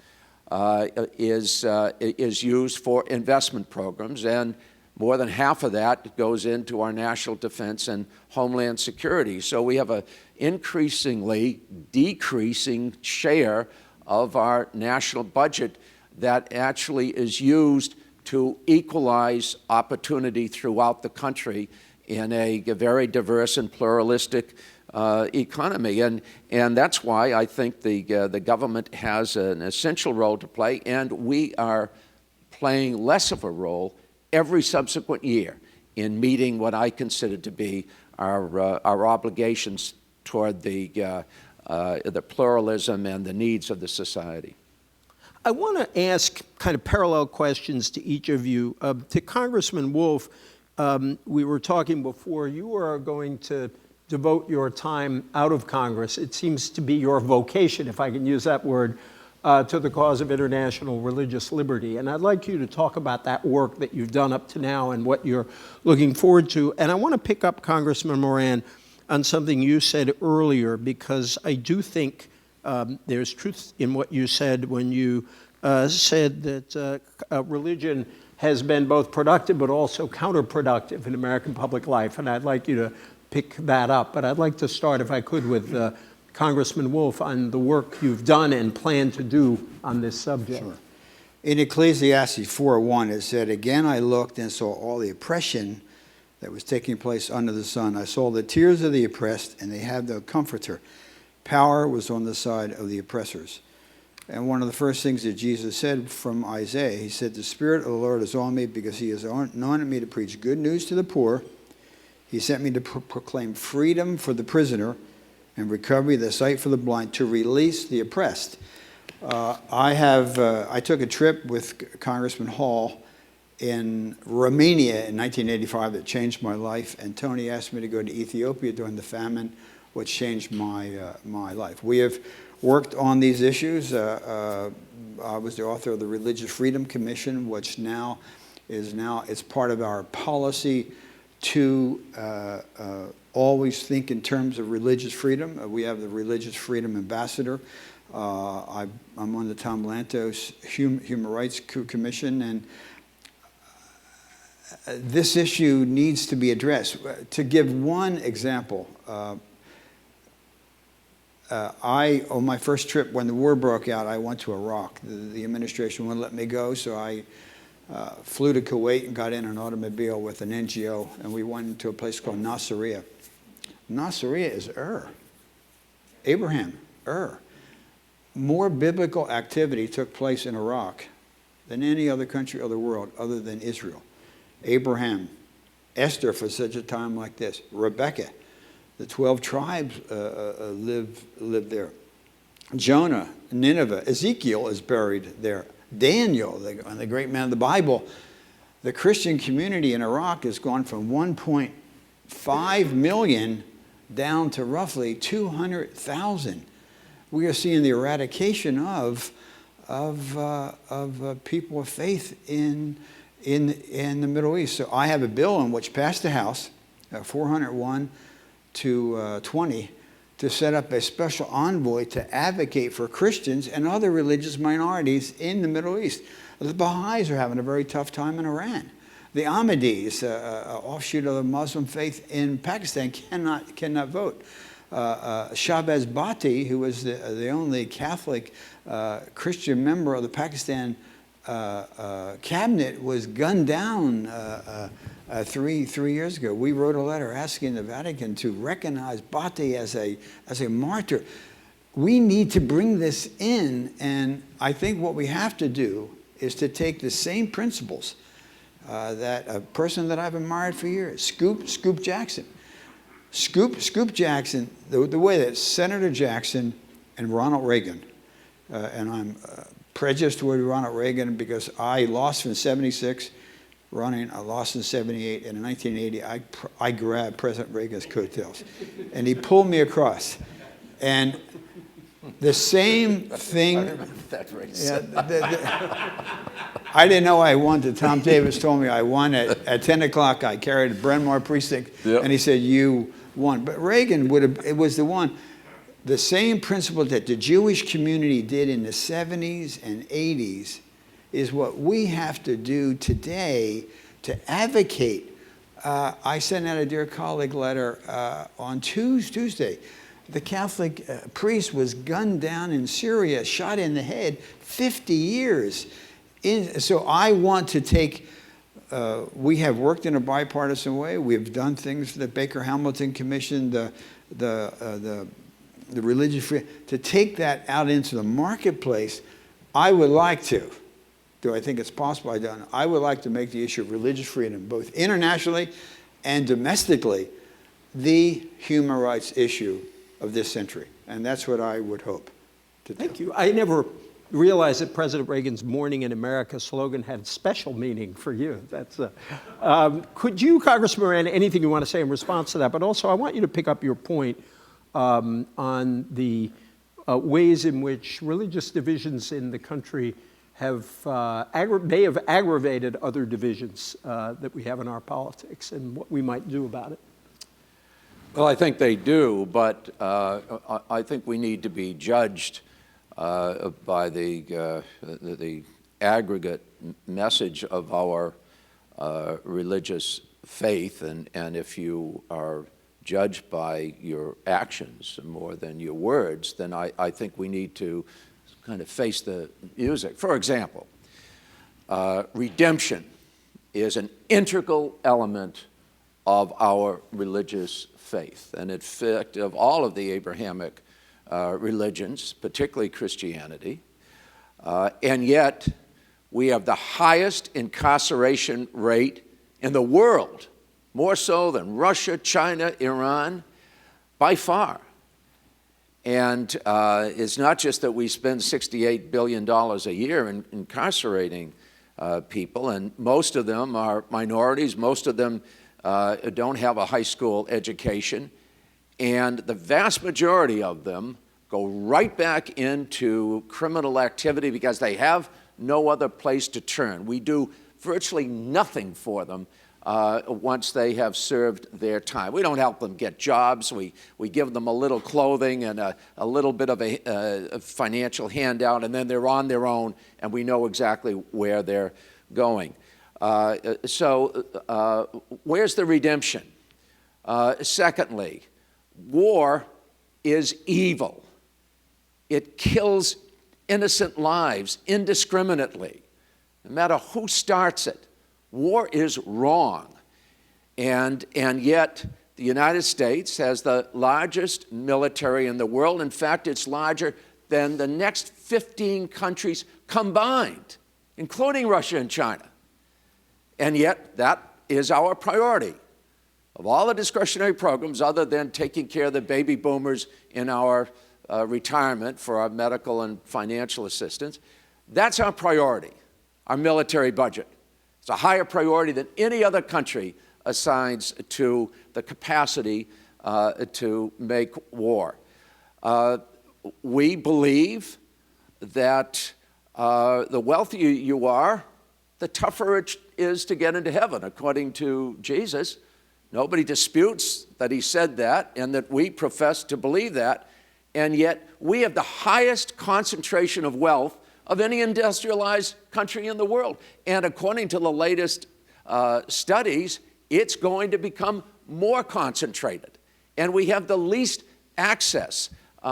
is used for investment programs, and more than half of that goes into our national defense and homeland security. So we have an increasingly decreasing share of our national budget that actually is used to equalize opportunity throughout the country in a very diverse and pluralistic economy. And that's why I think the government has an essential role to play, and we are playing less of a role every subsequent year in meeting what I consider to be our obligations toward the pluralism and the needs of the society. I want to ask kind of parallel questions to each of you. To Congressman Wolf, we were talking before, you are going to devote your time out of Congress. It seems to be your vocation, if I can use that word, to the cause of international religious liberty. And I'd like you to talk about that work that you've done up to now and what you're looking forward to. And I want to pick up, Congressman Moran, on something you said earlier, because I do think there's truth in what you said when you said that religion has been both productive but also counterproductive in American public life. And I'd like you to pick that up. But I'd like to start, if I could, with Congressman Wolf on the work you've done and plan to do on this subject. Sure. In Ecclesiastes 4:1, it said, "Again I looked and saw all the oppression that was taking place under the sun. I saw the tears of the oppressed, and they have no comforter. Power was on the side of the oppressors." And one of the first things that Jesus said from Isaiah, he said, "The Spirit of the Lord is on me because he has anointed me to preach good news to the poor. He sent me to proclaim freedom for the prisoner and recovery of the sight for the blind, to release the oppressed." I took a trip with Congressman Hall in Romania in 1985 that changed my life, and Tony asked me to go to Ethiopia during the famine, which changed my life. We have worked on these issues. I was the author of the Religious Freedom Commission, which it's part of our policy to always think in terms of religious freedom. We have the Religious Freedom Ambassador. I'm on the Tom Lantos Human Rights Commission, and this issue needs to be addressed. To give one example, on my first trip, when the war broke out, I went to Iraq. The administration wouldn't let me go, so I flew to Kuwait and got in an automobile with an NGO, and we went to a place called Nasiriyah. Nasiriyah is Abraham, More biblical activity took place in Iraq than any other country of the world other than Israel. Abraham, Esther for such a time like this, Rebecca, the 12 tribes lived there. Jonah, Nineveh, Ezekiel is buried there. Daniel, the great man of the Bible. The Christian community in Iraq has gone from 1.5 million down to roughly 200,000. We are seeing the eradication of people of faith in the Middle East. So I have a bill in which passed the House, 401 to 20, to set up a special envoy to advocate for Christians and other religious minorities in the Middle East. The Baha'is are having a very tough time in Iran. The Ahmadis, an offshoot of the Muslim faith in Pakistan, cannot vote. Shahbaz Bhatti, who was the only Catholic Christian member of the Pakistan cabinet, was gunned down 3 years ago. We wrote a letter asking the Vatican to recognize Bhatti as a martyr. We need to bring this in, and I think what we have to do is to take the same principles that a person that I've admired for years, Scoop Jackson. Scoop Jackson, the way that Senator Jackson and Ronald Reagan, and I'm prejudiced toward Ronald Reagan because I lost in '76, I lost in '78, and in 1980 I grabbed President Reagan's coattails, and he pulled me across. And the same thing. I remember that race. I didn't know I won until Tom Davis told me I won at 10 o'clock. I carried a Bryn Mawr precinct, and he said, "You won." But Reagan was the one. the same principle that the Jewish community did in the 70s and 80s is what we have to do today to advocate. I sent out a dear colleague letter on Tuesday. The Catholic priest was gunned down in Syria, shot in the head, 50 years. So I want to take, we have worked in a bipartisan way. We've done things, the Baker-Hamilton Commission, the religious freedom, to take that out into the marketplace. I would like to, do I think it's possible? I don't know. I would like to make the issue of religious freedom, both internationally and domestically, the human rights issue of this century. And that's what I would hope to do. Thank you. I never realized that President Reagan's Morning in America slogan had special meaning for you. That's, could you, Congressman Moran, anything you want to say in response to that? But also, I want you to pick up your point on the ways in which religious divisions in the country may have aggravated other divisions that we have in our politics, and what we might do about it. Well, I think they do, but I think we need to be judged by the aggregate message of our religious faith, and if you are judged by your actions more than your words, then I think we need to kind of face the music. For example, redemption is an integral element of our religious faith, and in fact of all of the Abrahamic religions, particularly Christianity, and yet we have the highest incarceration rate in the world, more so than Russia, China, Iran, by far. And it's not just that we spend $68 billion a year in incarcerating people, and most of them are minorities, most of them don't have a high school education, and the vast majority of them go right back into criminal activity because they have no other place to turn. We do virtually nothing for them once they have served their time. We don't help them get jobs. We give them a little clothing and a little bit of a financial handout, and then they're on their own, and we know exactly where they're going. So where's the redemption? Secondly, war is evil. It kills innocent lives indiscriminately, no matter who starts it. War is wrong. And yet, the United States has the largest military in the world. In fact, it's larger than the next 15 countries combined, including Russia and China. And yet, that is our priority. Of all the discretionary programs, other than taking care of the baby boomers in our retirement for our medical and financial assistance, that's our priority, our military budget. It's a higher priority than any other country assigns to the capacity to make war. We believe that the wealthier you are, the tougher it is to get into heaven, according to Jesus. Nobody disputes that he said that and that we profess to believe that, and yet we have the highest concentration of wealth of any industrialized country in the world. And according to the latest studies, it's going to become more concentrated. And we have the least access we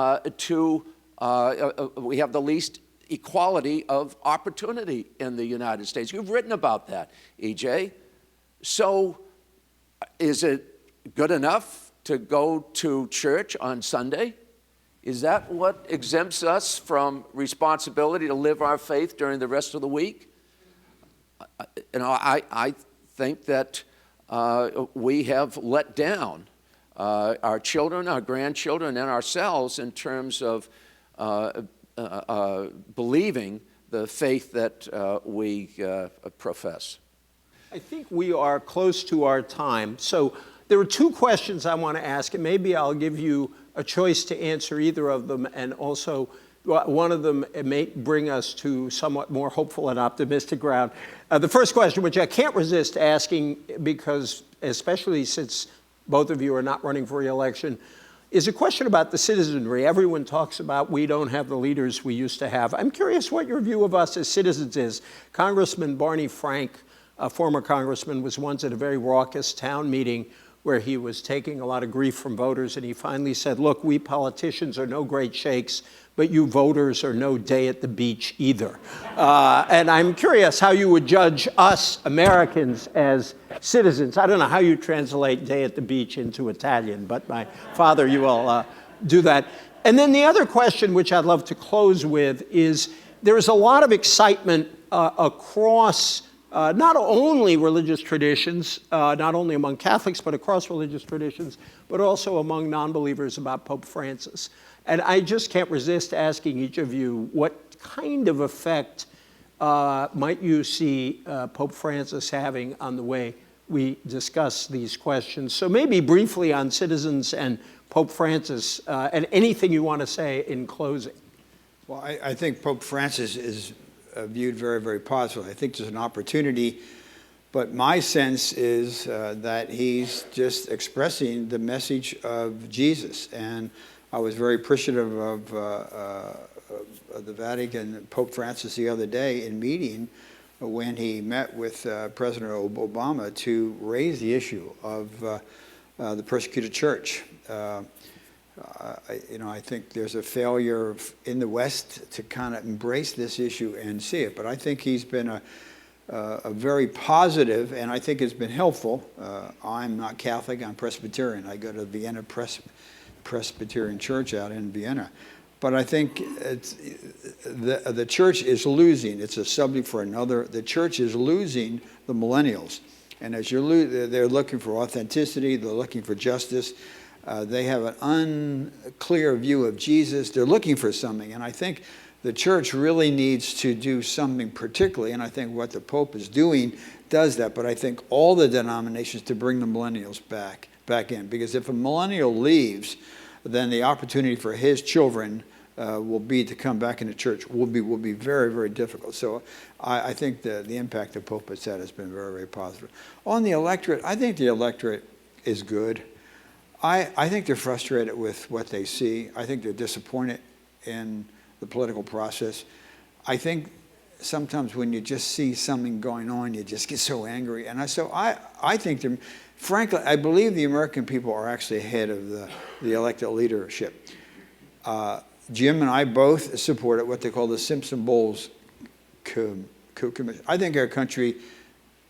have the least equality of opportunity in the United States. You've written about that, EJ. So is it good enough to go to church on Sunday? Is that what exempts us from responsibility to live our faith during the rest of the week? I think that we have let down our children, our grandchildren, and ourselves in terms of believing the faith that we profess. I think we are close to our time. So there are two questions I want to ask, and maybe I'll give you a choice to answer either of them, and also one of them may bring us to somewhat more hopeful and optimistic ground. The first question, which I can't resist asking, because especially since both of you are not running for re-election, is a question about the citizenry. Everyone talks about we don't have the leaders we used to have. I'm curious what your view of us as citizens is. Congressman Barney Frank, a former congressman, was once at a very raucous town meeting where he was taking a lot of grief from voters, and he finally said, look, we politicians are no great shakes, but you voters are no day at the beach either. And I'm curious how you would judge us Americans as citizens. I don't know how you translate day at the beach into Italian, but my father, you will do that. And then the other question, which I'd love to close with, is there is a lot of excitement across not only religious traditions, not only among Catholics, but across religious traditions, but also among non-believers about Pope Francis. And I just can't resist asking each of you, what kind of effect might you see Pope Francis having on the way we discuss these questions? So maybe briefly on citizens and Pope Francis, and anything you want to say in closing. Well, I think Pope Francis is viewed very, very positively. I think there's an opportunity, but my sense is that he's just expressing the message of Jesus. And I was very appreciative of the Vatican, Pope Francis the other day in meeting when he met with President Obama to raise the issue of the persecuted church. I think there's a failure in the West to kind of embrace this issue and see it. But I think he's been a very positive, and I think it's been helpful. I'm not Catholic, I'm Presbyterian. I go to Vienna Presbyterian Church out in Vienna. But I think the church is losing. It's a subject for another. The church is losing the millennials. And as they're looking for authenticity, they're looking for justice. They have an unclear view of Jesus. They're looking for something. And I think the church really needs to do something particularly, and I think what the Pope is doing does that. But I think all the denominations to bring the millennials back in. Because if a millennial leaves, then the opportunity for his children will be to come back into church will be very, very difficult. So I think the impact the Pope has had has been very, very positive. On the electorate, I think the electorate is good. I think they're frustrated with what they see. I think they're disappointed in the political process. I think sometimes when you just see something going on, you just get so angry. And I think, frankly, I believe the American people are actually ahead of the elected leadership. Jim and I both supported what they call the Simpson-Bowles Commission. I think our country,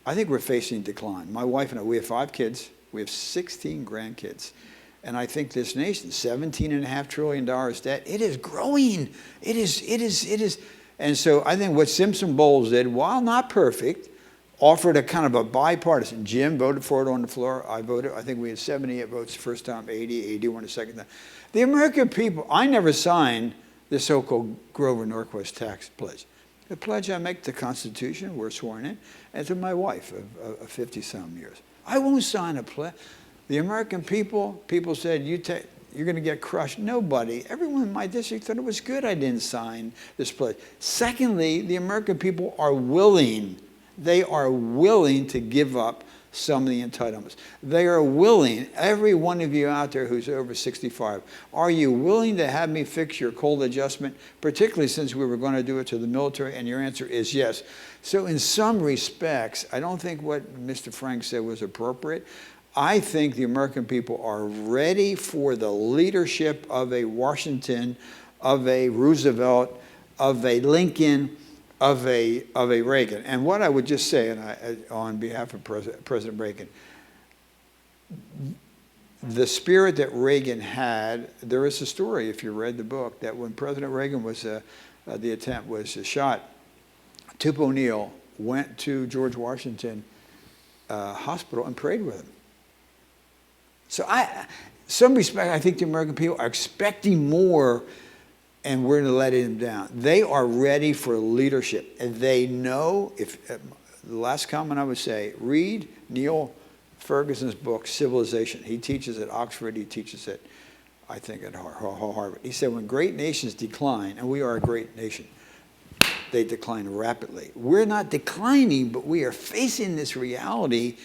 we're facing decline. My wife and I, we have 5 kids. We have 16 grandkids. And I think this nation, $17.5 trillion debt, it is growing. It is. And so I think what Simpson-Bowles did, while not perfect, offered a kind of a bipartisan. Jim voted for it on the floor. I voted. I think we had 78 votes the first time, 81 the second time. The American people, I never signed the so-called Grover Norquist tax pledge. The pledge I make to the Constitution, we're sworn in, and to my wife of 50-some years. I won't sign a pledge. The American people said, you're going to get crushed. Nobody, everyone in my district thought it was good I didn't sign this pledge. Secondly, the American people are willing. They are willing to give up some of the entitlements. They are willing, every one of you out there who's over 65, are you willing to have me fix your cold adjustment, particularly since we were going to do it to the military? And your answer is yes. So in some respects, I don't think what Mr. Frank said was appropriate. I think the American people are ready for the leadership of a Washington, of a Roosevelt, of a Lincoln, of a Reagan. And what I would just say, and on behalf of President Reagan, the spirit that Reagan had, there is a story, if you read the book, that when President Reagan was, the attempt was shot, Tip O'Neill went to George Washington Hospital and prayed with him. So some respect, I think the American people are expecting more, and we're going to let them down. They are ready for leadership. And they know, the last comment I would say, read Neil Ferguson's book, Civilization. He teaches at Oxford, he teaches it, I think, at Harvard. He said, when great nations decline, and we are a great nation, they decline rapidly. We're not declining, but we are facing this reality.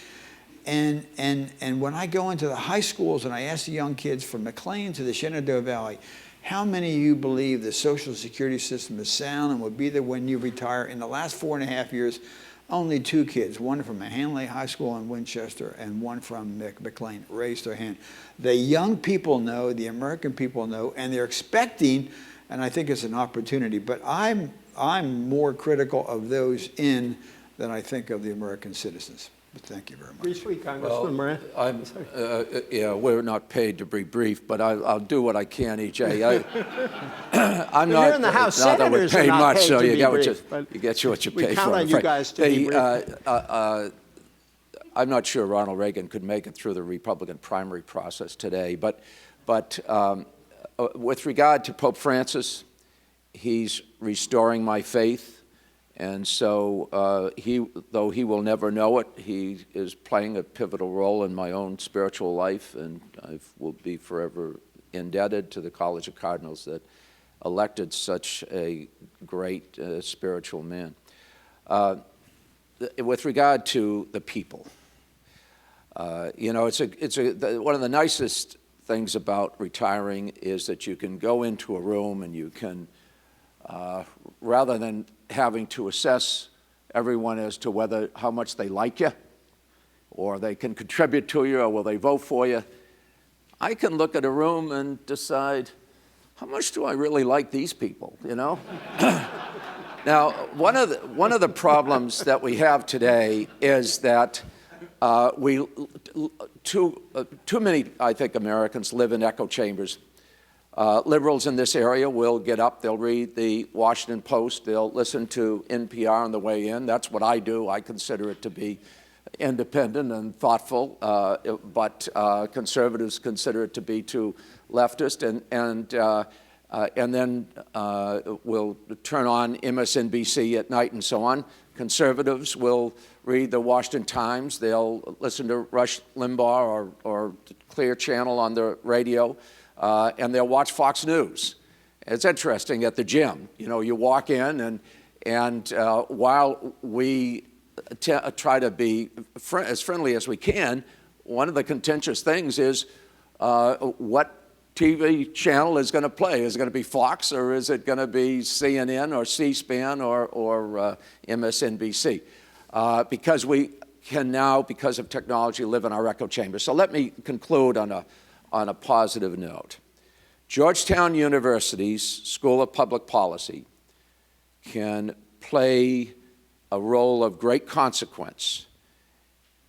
And when I go into the high schools and I ask the young kids from McLean to the Shenandoah Valley, how many of you believe the Social Security system is sound and will be there when you retire? In the last 4.5 years, only 2 kids, one from Hanley High School in Winchester and one from McLean, raised their hand. The young people know, the American people know, and they're expecting, and I think it's an opportunity, but I'm more critical of those in than I think of the American citizens. But thank you very much. Briefly, Congressman Moran. Yeah, we're not paid to be brief, but I'll do what I can, EJ. I'm not. You're in the House. Not that we're Senators are paid not much, paid so to you be get brief, you get what you pay for. we count on I'm you afraid. guys to be brief. I'm not sure Ronald Reagan could make it through the Republican primary process today, but with regard to Pope Francis, he's restoring my faith. And so though he will never know it, he is playing a pivotal role in my own spiritual life, and I will be forever indebted to the College of Cardinals that elected such a great spiritual man. With regard to the people, you know, one of the nicest things about retiring is that you can go into a room and you can, rather than having to assess everyone as to how much they like you, or they can contribute to you, or will they vote for you, I can look at a room and decide, how much do I really like these people, you know? Now, one of the problems that we have today is that too many, I think, Americans live in echo chambers. Liberals in this area will get up, they'll read the Washington Post, they'll listen to NPR on the way in. That's what I do. I consider it to be independent and thoughtful, but conservatives consider it to be too leftist, and then we'll turn on MSNBC at night and so on. Conservatives will read the Washington Times, they'll listen to Rush Limbaugh or Clear Channel on the radio, and they'll watch Fox News. It's interesting at the gym. You know, you walk in, and while we try to be as friendly as we can, one of the contentious things is what TV channel is going to play. Is it going to be Fox, or is it going to be CNN or C-SPAN or MSNBC? Because we can now, because of technology, live in our echo chamber. So let me conclude on a positive note. Georgetown University's School of Public Policy can play a role of great consequence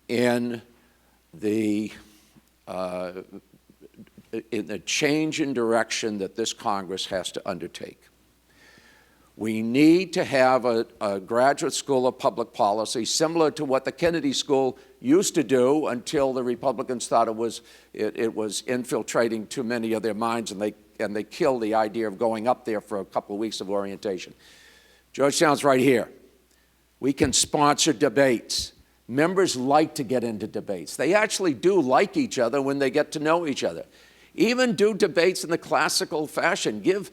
in the change in direction that this Congress has to undertake. We need to have a graduate school of public policy similar to what the Kennedy School used to do until the Republicans thought it was infiltrating too many of their minds, and they killed the idea of going up there for a couple of weeks of orientation. Georgetown's right here. We can sponsor debates. Members like to get into debates. They actually do like each other when they get to know each other. Even do debates in the classical fashion. Give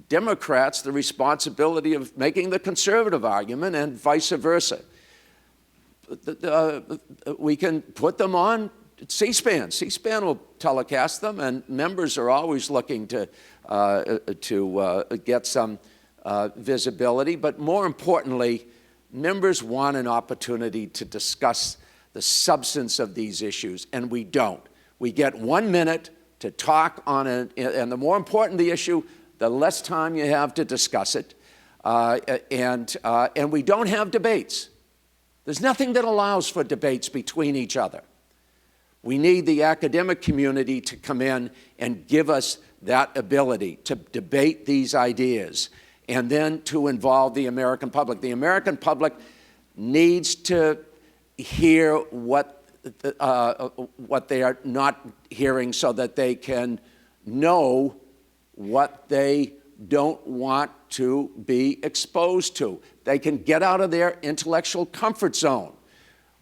Democrats the responsibility of making the conservative argument and vice versa. We can put them on C-SPAN. C-SPAN will telecast them, and members are always looking to get some visibility. But more importantly, members want an opportunity to discuss the substance of these issues, and we don't. We get 1 minute to talk on it, and the more important the issue, the less time you have to discuss it, and we don't have debates. There's nothing that allows for debates between each other. We need the academic community to come in and give us that ability to debate these ideas and then to involve the American public. The American public needs to hear what they are not hearing so that they can know what they don't want to be exposed to. They can get out of their intellectual comfort zone.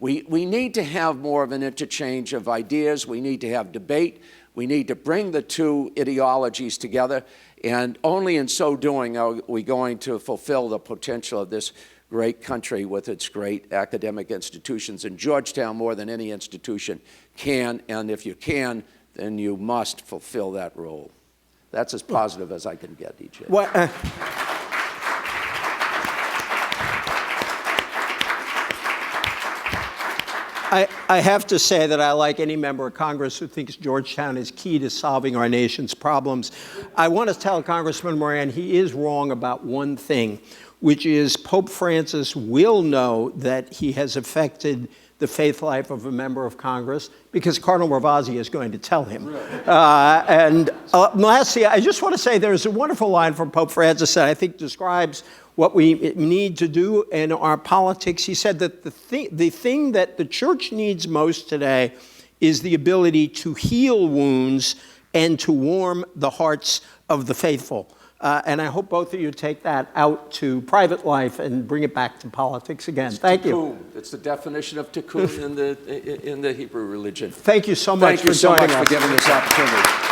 We need to have more of an interchange of ideas. We need to have debate. We need to bring the two ideologies together, and only in so doing are we going to fulfill the potential of this great country with its great academic institutions, and Georgetown, more than any institution, can, and if you can, then you must fulfill that role. That's as positive as I can get, E.J. Well, I have to say that I like any member of Congress who thinks Georgetown is key to solving our nation's problems. I want to tell Congressman Moran he is wrong about one thing, which is Pope Francis will know that he has affected the faith life of a member of Congress because Cardinal Ravasi is going to tell him. Lastly, I just want to say there's a wonderful line from Pope Francis that I think describes what we need to do in our politics. He said that the thing that the church needs most today is the ability to heal wounds and to warm the hearts of the faithful. And I hope both of you take that out to private life and bring it back to politics again. Thank you. It's the definition of tikkun in the Hebrew religion. Thank you so much for joining us. Thank you so much for giving this opportunity.